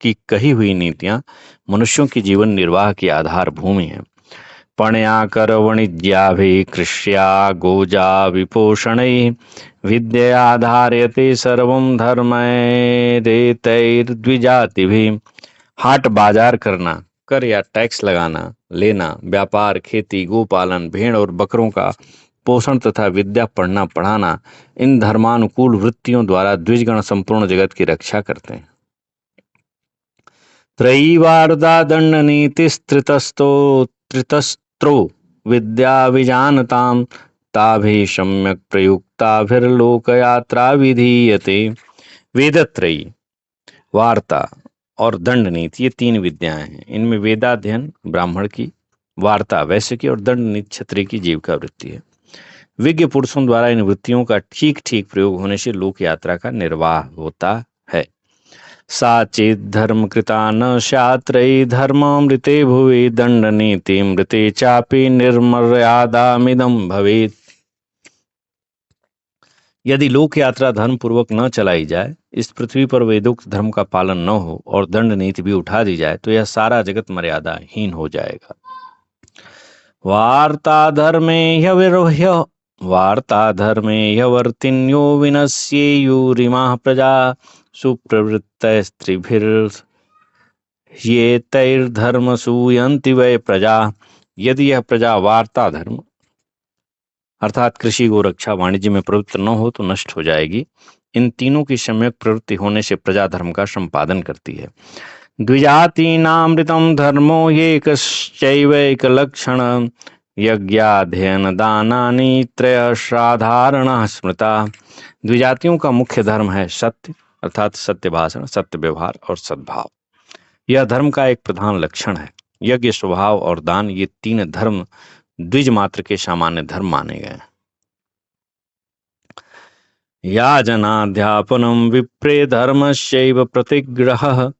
की कही हुई नीतियां मनुष्यों की जीवन निर्वाह की आधार भूमि है। पणया कर वाणिज्याभि कृष्या गोजा विपोषणैः विद्यया धार्यते सर्वं धर्मैरेतैर्द्विजातिभिः। हाट बाजार करना, कर या टैक्स लगाना, लेना, व्यापार, खेती, गोपालन, भेड़ और बकरों का पोषण तथा विद्या पढ़ना पढ़ाना, इन धर्मानुकूल वृत्तियों द्वारा द्विजगण संपूर्ण जगत की रक्षा करते हैं। त्रयीवार्धा दंड नीतिस्तृतस्त्रो विद्या विजानताम ताभि सम्यक प्रयुक्ताभिर्लोकयात्रा विधीयते। वेदत्रयी, वार्ता और दंड नीति ये 3 विद्याएं हैं। इनमें वेदाध्ययन ब्राह्मण की, वार्ता वैश्य की और दंड नीति क्षत्रिय की जीविका वृत्ति है। विज्ञ पुरुषों द्वारा इन वृत्तियों का ठीक ठीक प्रयोग होने से लोक यात्रा का निर्वाह होता है। सा चेत धर्म कृता न शात्रयी धर्मामृते भुवि दंड नीति मृते चापि निर्मर्यादामिदं भवेत्। यदि लोक यात्रा धर्म पूर्वक न चलाई जाए, इस पृथ्वी पर वेदोक्त धर्म का पालन न हो और दंड नीति भी उठा दी जाए तो यह सारा जगत मर्यादाहीन हो जाएगा। वार्ता धर्मे ह्यवर्तिन्यो विनश्येयुरिमाः प्रजा सुप्रवृत्तस्त्रिभिर्येतैर्धर्म सूयन्ति वै प्रजा। यदि यह प्रजा वार्ता धर्म अर्थात कृषि, गोरक्षा, वाणिज्य में प्रवृत्त न हो तो नष्ट हो जाएगी। इन तीनों की सम्यक प्रवृत्ति होने से प्रजा धर्म का संपादन करती है। द्विजातीनामृतं धर्मो एकश्चैवैकलक्षण यज्ञाध्ययन दानानि त्रय साधारणः स्मृता। द्विजातियों का मुख्य धर्म है सत्य अर्थात सत्य भाषण, सत्य व्यवहार और सद्भाव। यह धर्म का एक प्रधान लक्षण है। यज्ञ, स्वभाव और दान ये 3 धर्म द्विज मात्र के सामान्य धर्म माने गए। याजनाध्यापनं विप्रे धर्मस्यैव प्रतिग्रहः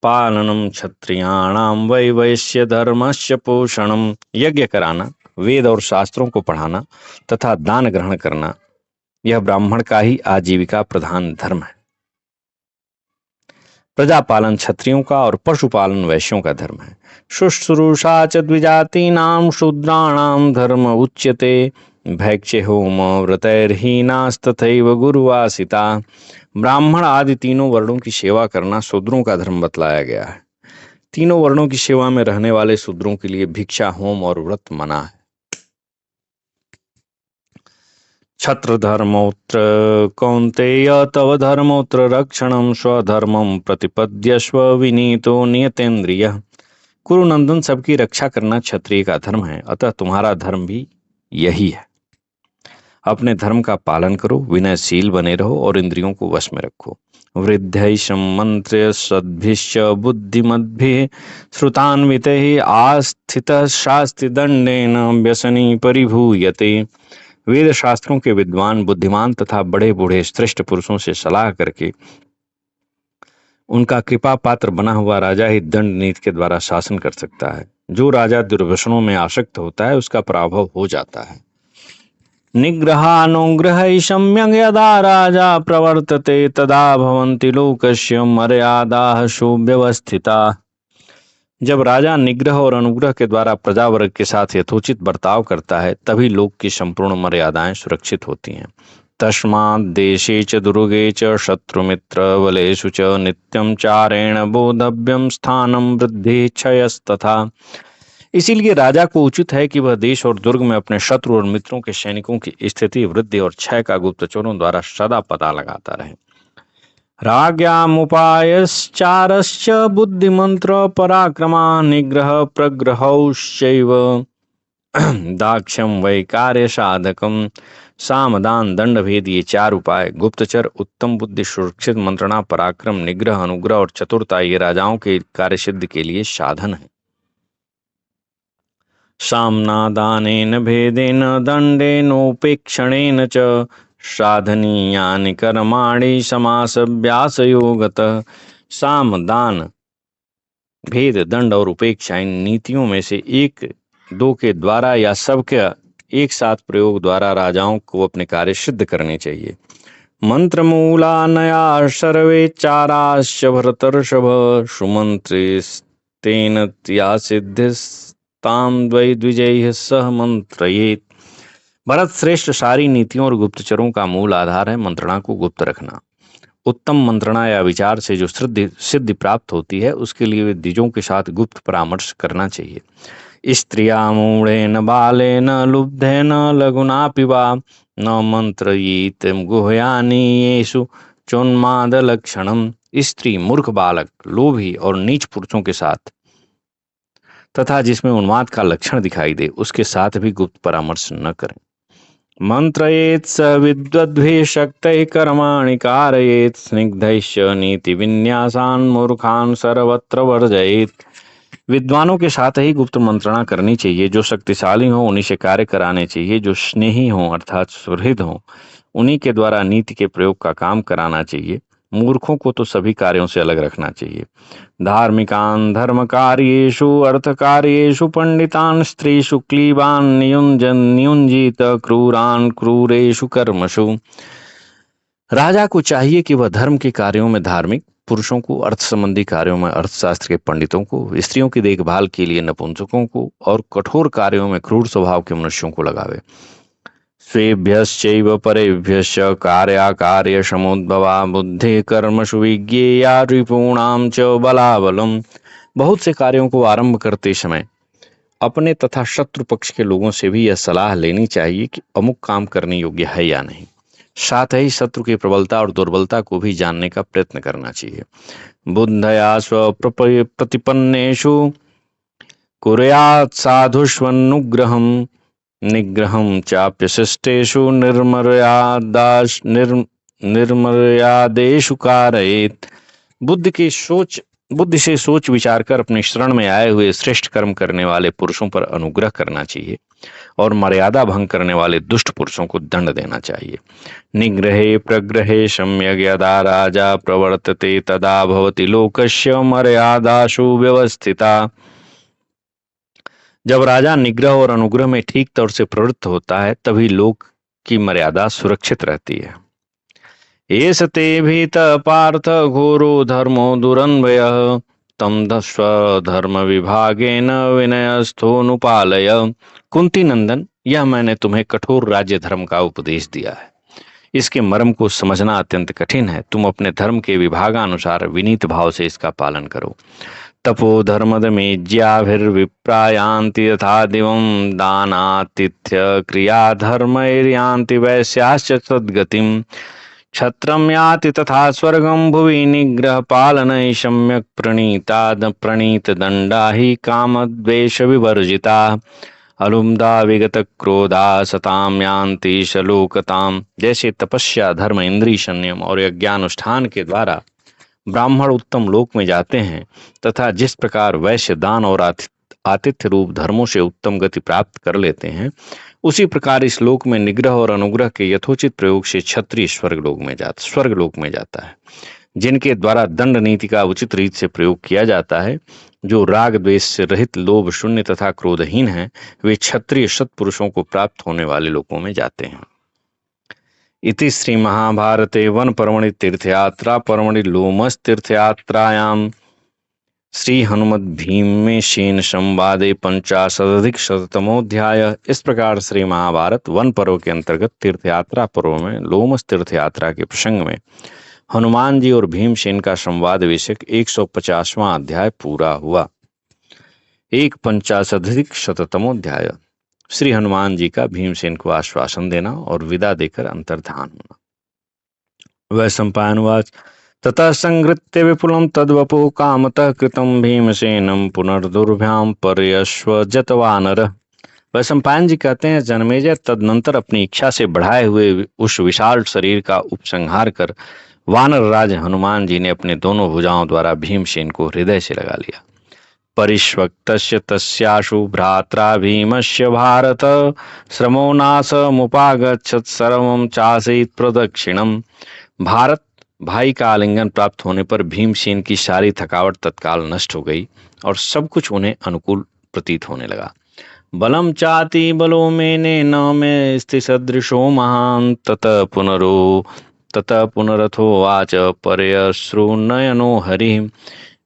पालनं क्षत्रियाणां वै वैश्य धर्मस्य पोषणम। यज्ञ कराना, वेद और शास्त्रों को पढ़ाना तथा दान ग्रहण करना यह ब्राह्मण का ही आजीविका प्रधान धर्म है। प्रजापालन क्षत्रियों का और पशुपालन वैश्यों का धर्म है। शुश्रूषा च द्विजातीनां शूद्राणां धर्म उच्यते भैक्ष्य होम व्रतैर्हीनास्तथैव गुरुवासिता। ब्राह्मण आदि 3 वर्णों की सेवा करना शूद्रों का धर्म बतलाया गया है। 3 वर्णों की सेवा में रहने वाले शूद्रों के लिए भिक्षा, होम और व्रत मना है। छत्र धर्मोत्र कौन्तेय तव धर्मोत्र रक्षणं स्वधर्मं प्रतिपद्यस्व विनीतो नियतेन्द्रियः। कुरुनंदन, सबकी रक्षा करना क्षत्रिय का धर्म है, अतः तुम्हारा धर्म भी यही है। अपने धर्म का पालन करो, विनयशील बने रहो और इंद्रियों को वश में रखो। वृद्धैशं मंत्र्य सद्भिश्च बुद्धिमद्भिः श्रुतान्वितैः आस्थितः शास्ति दंडेन व्यसनी परिभूयते। वेद शास्त्रों के विद्वान, बुद्धिमान तथा बड़े बूढ़े श्रेष्ठ पुरुषों से सलाह करके उनका कृपा पात्र बना हुआ राजा ही दंड नीति के द्वारा शासन कर सकता है। जो राजा दुर्व्यसनों में आसक्त होता है उसका पराभव हो जाता है। निग्रहानुग्रहै सम्यक् यदा राजा प्रवर्तते तदा भवन्ति लोकस्य मर्यादाः सुव्यवस्थिताः। जब राजा निग्रह और अनुग्रह के द्वारा प्रजा वर्ग के साथ यथोचित बर्ताव करता है तभी लोक की संपूर्ण मर्यादाएं सुरक्षित होती हैं। तस्माद् देशे च दुर्गे च शत्रुमित्र बलेषु च नित्यं चारेण बोधव्यं स्थानं वृद्धि क्षयस्तथा। इसीलिए राजा को उचित है कि वह देश और दुर्ग में अपने शत्रु और मित्रों के सैनिकों की स्थिति, वृद्धि और क्षय का गुप्तचरों द्वारा सदा पता लगाता रहे। राज्ञामुपायश्चारश्च बुद्धिमंत्र पराक्रमा निग्रह प्रग्रहौश्चैव दाक्ष्यम वै कार्य साधकम। सामदान दंड भेद ये चार उपाय, गुप्तचर, उत्तम बुद्धि, सुरक्षित मंत्रणा, पराक्रम, निग्रह, अनुग्रह और चतुरता, ये राजाओं के कार्य सिद्धि के लिए साधन है। सामनादानेन भेदेन दंडेनोपेक्षणेन च साधनीयानि कर्माणि समासभ्यासयोगतः। साम, दान, भेद, दंड और उपेक्षा इन नीतियों में से एक दो के द्वारा या सबके एक साथ प्रयोग द्वारा राजाओं को अपने कार्य सिद्ध करने चाहिए। मंत्र मूलानया सर्वे चाराश्च भरतर्षभ सुमंत्रेस्तेन त्या सिद्धिस्तां द्वै द्विजैः सह मंत्रयेत्। भरत श्रेष्ठ, सारी नीतियों और गुप्तचरों का मूल आधार है मंत्रणा को गुप्त रखना। उत्तम मंत्रणा या विचार से जो सिद्धि प्राप्त होती है उसके लिए द्विजों के साथ गुप्त परामर्श करना चाहिए। स्त्रिया मूढ़ेन बालेन लुब्धेन लघुनापि वा न मंत्रयेत् गुह्यानि येषु चोन्माद लक्षणम। स्त्री, मूर्ख बालक, लोभी और नीच पुरुषों के साथ तथा जिसमें उन्माद का लक्षण दिखाई दे उसके साथ भी गुप्त परामर्श न करें। मंत्रयेत् स विद्वद्भिः शक्तैः कर्माणि कारयेत् स्निग्धैश्च नीति विन्यासान् मूर्खान् सर्वत्र वर्जयेत्। विद्वानों के साथ ही गुप्त मंत्रणा करनी चाहिए। जो शक्तिशाली हो उन्हीं से कार्य कराने चाहिए। जो स्नेही हो अर्थात सुहृद हो उन्हीं के द्वारा नीति के प्रयोग का काम कराना चाहिए। मूर्खों को तो सभी कार्यों से अलग रखना चाहिए। धार्मिकान् धर्म कार्येषु अर्थ कार्येषु पंडितान् स्त्रीषु क्लीबान् नियुंजीत क्रूरान् क्रूरेषु कर्मसु। राजा को चाहिए कि वह धर्म के कार्यों में धार्मिक पुरुषों को, अर्थ संबंधी कार्यों में अर्थशास्त्र के पंडितों को, स्त्रियों की देखभाल के लिए नपुंसकों को और कठोर कार्यों में क्रूर स्वभाव के मनुष्यों को लगावे। स्वेभ्यश्चैव परेभ्यश्च कार्याकार्य समुद्भवा बुद्धि कर्मसु विज्ञेया रिपूणां च बलाबलम। बहुत से कार्यों को आरंभ करते समय अपने तथा शत्रु पक्ष के लोगों से भी यह सलाह लेनी चाहिए कि अमुक काम करने योग्य है या नहीं। साथ ही शत्रु की प्रबलता और दुर्बलता को भी जानने का प्रयत्न करना चाहिए। बुद्धया स्वप्रतिपन्नेषु कुर्यात् साधुष्वनुग्रहं निग्रहं चाप्यशिष्टेषु निर्मर्यादेषु कारयेत्। बुद्धि से सोच विचार कर अपने शरण में आए हुए श्रेष्ठ कर्म करने वाले पुरुषों पर अनुग्रह करना चाहिए और मर्यादा भंग करने वाले दुष्ट पुरुषों को दंड देना चाहिए। निग्रहे प्रग्रहे सम्यग् यदा राजा प्रवर्तते तदा भवति लोकस्य मर्यादासु व्यवस्थिता। जब राजा निग्रह और अनुग्रह में ठीक तौर से प्रवृत्त होता है तभी लोक की मर्यादा सुरक्षित रहती है। एष ते भीत पार्थ घोरो धर्मो दुरन्वयः तम स्वधर्म विभागेन विनयस्थोनुपालय। कुंती नंदन, यह मैंने तुम्हें कठोर राज्य धर्म का उपदेश दिया है। इसके मर्म को समझना अत्यंत कठिन है। तुम अपने धर्म के विभागानुसार विनीत भाव से इसका पालन करो। तपो धर्मदमेज्याभिर्विप्रायान्ति यथा दिवं दानातिथ्य क्रिया धर्मैर्यान्ति वैश्याश्च सद्गतिम्। क्षत्रं याति तथा स्वर्गं भुवि निग्रह पालनै सम्यक् प्रणीत दंडा ही कामद्वेष विवर्जिता। अलुमदा विगत क्रोधा सताम यान्ति शलोकताम। जैसे तपस्या, धर्म, इंद्रिय संयम और यज्ञानुष्ठान के द्वारा ब्राह्मण उत्तम लोक में जाते हैं तथा जिस प्रकार वैश्य दान और आतिथ्य रूप धर्मों से उत्तम गति प्राप्त कर लेते हैं उसी प्रकार इस लोक में निग्रह और अनुग्रह के यथोचित प्रयोग से क्षत्रिय स्वर्गलोक में जाता है। जिनके द्वारा दंड नीति का उचित रीत से प्रयोग किया जाता है, जो राग द्वेष से रहित, लोभ शून्य तथा क्रोधहीन हैं, वे क्षत्रिय सत्पुरुषों को प्राप्त होने वाले लोकों में जाते हैं। इति श्री महाभारते वन पर्वणि तीर्थयात्रा पर्वणि लोमस तीर्थयात्रायाम श्री हनुमत भीमसेन संवादे 50+शतमोध्याय। इस प्रकार श्री महाभारत वन पर्व के अंतर्गत तीर्थयात्रा पर्व में लोमस तीर्थयात्रा के प्रसंग में हनुमान जी और भीमसेन का संवाद विषयक 150वां अध्याय पूरा हुआ। 50+शतमोध्याय श्री हनुमान जी का भीमसेन को आश्वासन देना और विदा देकर अंतर्धान होना। वह सम्पायनुवाच ततः संहृत्य विपुलं तद्वपु कामतः कृतं भीमसेनं पुनर्दुर्भ्याम पर्यश्वजत वानरः। वैशंपायन जी कहते हैं, जन्मेजय तदनंतर अपनी इच्छा से बढ़ाए हुए उस विशाल शरीर का उपसंहार कर वानर राज हनुमान जी ने अपने दोनों भुजाओं द्वारा भीमसेन को हृदय से लगा लिया। परिष्वक्तस्य तस्याशु भ्रात्रा भीमस्य भारत श्रमो नाशमुपागच्छत् सर्वं चासीत् प्रदक्षिणम्। भारत, भाई का आलिंगन प्राप्त होने पर भीमसेन की सारी थकावट तत्काल नष्ट हो गई और सब कुछ उन्हें अनुकूल प्रतीत होने लगा। बलम चाति बलो मेने न मे स्ति सदृशो महान ततः पुनरथो वाच पर्यश्रुनयनो हरि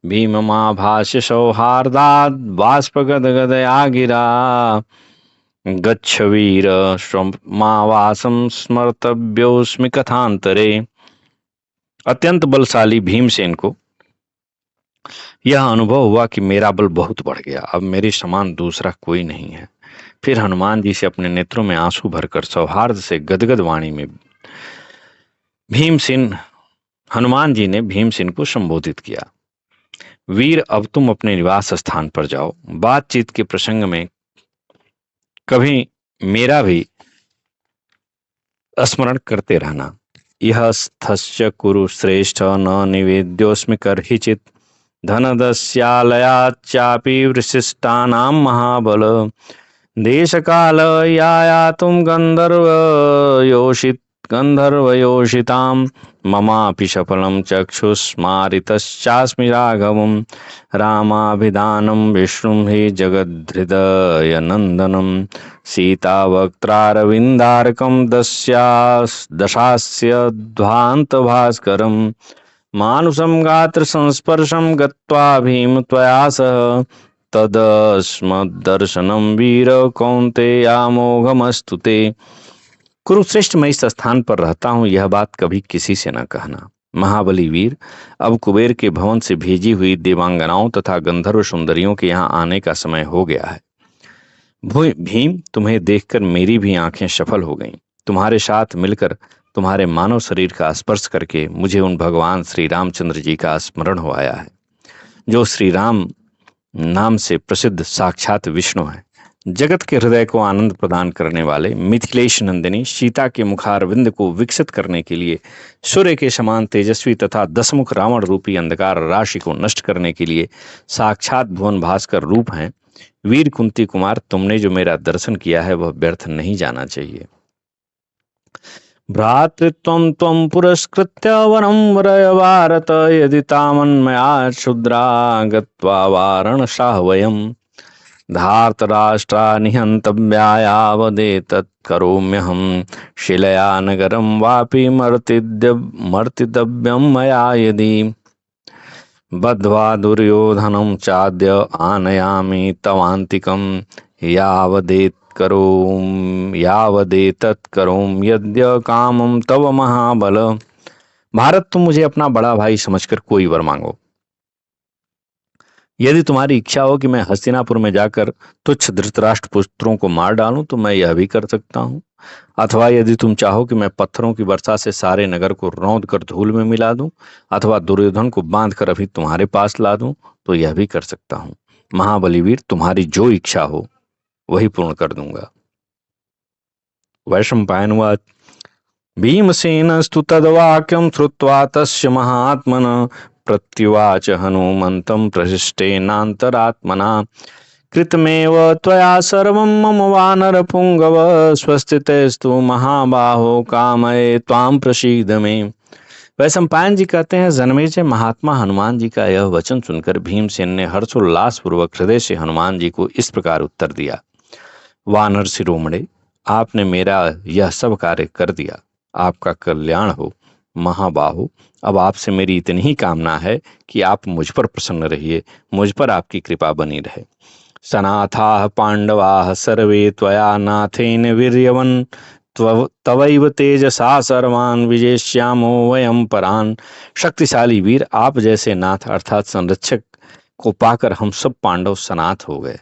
भीममाभाष्य सौहार्दात् बाष्पगदगदया गिरा गच्छ वीर श्रमावासं स्मर्तव्योऽस्मि कथांतरे। अत्यंत बलशाली भीमसेन को यह अनुभव हुआ कि मेरा बल बहुत बढ़ गया, अब मेरे समान दूसरा कोई नहीं है। फिर हनुमान जी से अपने नेत्रों में आंसू भरकर सौहार्द से गदगद वाणी में हनुमान जी ने भीमसेन को संबोधित किया। वीर, अब तुम अपने निवास स्थान पर जाओ। बातचीत के प्रसंग में कभी मेरा भी स्मरण करते रहना। यह स्थस्य कुरु श्रेष्ठ न निवेद्योस्मि कर्हिचित् धनदस्यालयाच्चापि विशिष्टानां महाबल देशकाल यायातुं गंधर्वयोषितां ममापि सफलं चक्षुस्मारितश्चास्मि राघवं रामाभिधानं विष्णुं हि जगद्धृदयनन्दनं सीतावक्त्रारविन्दारकं दशास्यध्वान्तभास्करं मानुषं गात्रसंस्पर्शं गत्वा भीम त्वया सह तदस्मद्दर्शनं वीर कौन्तेयामोघमस्तु ते। कुरुश्रेष्ठ, मैं इस स्थान पर रहता हूं, यह बात कभी किसी से न कहना। महाबली वीर, अब कुबेर के भवन से भेजी हुई देवांगनाओं तथा गंधर्व सुंदरियों के यहाँ आने का समय हो गया है। भीम, तुम्हें देखकर मेरी भी आंखें सफल हो गईं। तुम्हारे साथ मिलकर, तुम्हारे मानव शरीर का स्पर्श करके मुझे उन भगवान श्री रामचंद्र जी का स्मरण हो आया है, जो श्री राम नाम से प्रसिद्ध साक्षात विष्णु है। जगत के हृदय को आनंद प्रदान करने वाले मिथिलेश नंदिनी सीता के मुखारविंद को विकसित करने के लिए, सूर्य के समान तेजस्वी तथा दशमुख रावण रूपी अंधकार राशि को नष्ट करने के लिए साक्षात भुवन भास्कर रूप हैं। वीर कुंती कुमार, तुमने जो मेरा दर्शन किया है वह व्यर्थ नहीं जाना चाहिए। भ्रातृत्वं त्वं पुरस्कृत्य वनं वरय भारत यदि तामन्मया क्षुद्रा गत्वा वारणसाः वयम् धार्तराष्ट्रा निहन्तव्या यावदेतत् करोम्यहं शिलया नगरं वापि मर्तितव्यं मया यदि बद्ध्वा दुर्योधनं चाद्य आनयामि तवान्तिकं यावदेतत् करोमि यद्य कामं तव महाबल। भारत, तुम मुझे अपना बड़ा भाई समझकर कोई वर मांगो। यदि तुम्हारी इच्छा हो कि मैं हस्तिनापुर में जाकर तुच्छ धृतराष्ट्र पुत्रों को मार डालूं तो मैं यह भी कर सकता हूं, अथवा यदि तुम चाहो कि मैं पत्थरों की वर्षा से सारे नगर को रौंद कर धूल में मिला दूं, अथवा दुर्योधन को बांध कर अभी तुम्हारे पास ला दूं तो यह भी कर सकता हूं। महाबली वीर, तुम्हारी जो इच्छा हो वही पूर्ण कर दूंगा। वैशंपायनवाच भीमसेनस्तु तद्वाक्यं श्रुत्वा तस्य महात्मनः प्रत्युवाच हनुमन्तं प्रशिष्टेनान्तरात्मना कृतमेव त्वया सर्वं मम वानरपुङ्गव स्वस्थितेस्तु महाबाहो कामये त्वां प्रसीद मे। वैशंपायन जी कहते हैं, जन्मेजय महात्मा हनुमान जी का यह वचन सुनकर भीमसेन ने हर्षोल्लास पूर्वक हृदय से हनुमान जी को इस प्रकार उत्तर दिया। वानर शिरोमणे, आपने मेरा यह सब कार्य कर दिया, आपका कल्याण हो। महाबाहु, अब आपसे मेरी इतनी ही कामना है कि आप मुझ पर प्रसन्न रहिए, मुझ पर आपकी कृपा बनी रहे। सनाथाः पांडवाः सर्वे त्वया नाथेन वीर्यवन् तवैव तेजसा सर्वान् विजेष्यामो वयं परान्। शक्तिशाली वीर, आप जैसे नाथ अर्थात संरक्षक को पाकर हम सब पांडव सनाथ हो गए।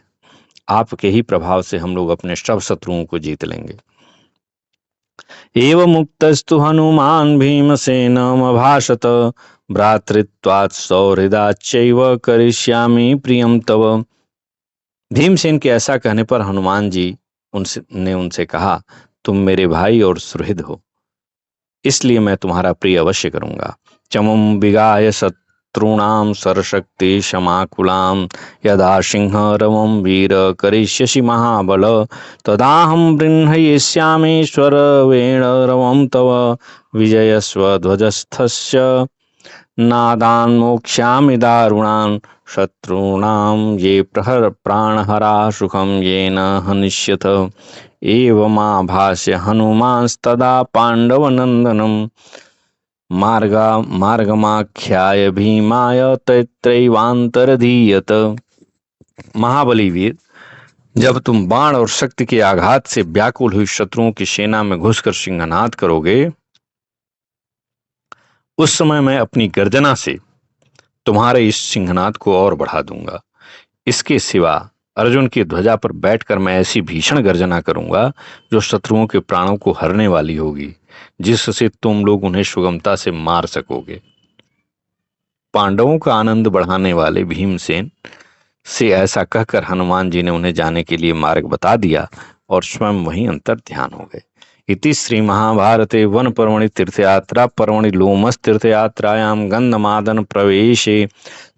आपके ही प्रभाव से हम लोग अपने सब शत्रुओं को जीत लेंगे। एवमुक्तस्तु हनुमान् भीमसेनमभाषत भ्रातृत्वात् सौहृदाच्चैव करिष्यामि प्रियं तव। भीमसेन के ऐसा कहने पर हनुमान जी उनसे कहा, तुम मेरे भाई और सुहृद हो, इसलिए मैं तुम्हारा प्रिय अवश्य करूंगा। चमुम विगाय शत्रूणाम सरशक्ति क्षमाकुलाम यदा सिंह रवम वीर करिष्यसि महाबल तदाहम बृंहयिष्यामीश्वर वेण रवम तव विजयस्व ध्वजस्थस्य नादान् मोक्ष्यामि दारुणान् शत्रूणां ये प्रहर प्राणहरा सुखं येन हनिष्यथ। एवमाभाष्य हनुमांस्तदा पाण्डवनन्दनं मार्गमाख्याय भीमाय तत्रैवान्तरधीयत। महाबली वीर, जब तुम बाण और शक्ति के आघात से व्याकुल हुई शत्रुओं की सेना में घुसकर सिंहनाद करोगे, उस समय मैं अपनी गर्जना से तुम्हारे इस सिंहनाद को और बढ़ा दूंगा। इसके सिवा अर्जुन की ध्वजा पर बैठकर मैं ऐसी भीषण गर्जना करूंगा जो शत्रुओं के प्राणों को हरने वाली होगी, जिससे तुम लोग उन्हें सुगमता से मार सकोगे। पांडवों का आनंद बढ़ाने वाले भीमसेन से ऐसा कहकर हनुमान जी ने उन्हें जाने के लिए मार्ग बता दिया और स्वयं वहीं अंतर ध्यान हो गए। इति श्री महाभारते वन पर्वणि तीर्थयात्रा पर्वणि लोमस तीर्थयात्रायां गंधमादन प्रवेशे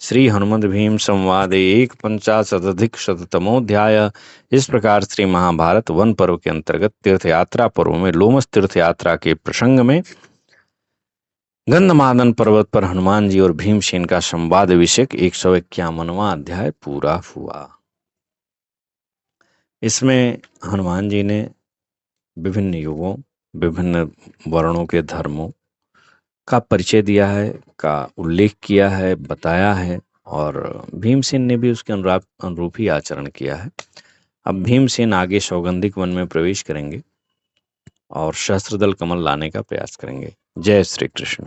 श्री हनुमत भीम संवादे 150अधिक-शततमोऽध्याय। इस प्रकार श्री महाभारत वन पर्व के अंतर्गत तीर्थयात्रा पर्व में लोमस तीर्थयात्रा के प्रसंग में गंधमादन पर्वत पर हनुमान जी और भीमसेन का संवाद विषयक 151वां अध्याय पूरा हुआ। इसमें हनुमान जी ने विभिन्न युगों, विभिन्न वर्णों के धर्मों का परिचय दिया है, का उल्लेख किया है, बताया है, और भीमसेन ने भी उसके अनुरूप ही आचरण किया है। अब भीमसेन आगे सौगंधिक वन में प्रवेश करेंगे और सहस्त्रदल कमल लाने का प्रयास करेंगे। जय श्री कृष्ण।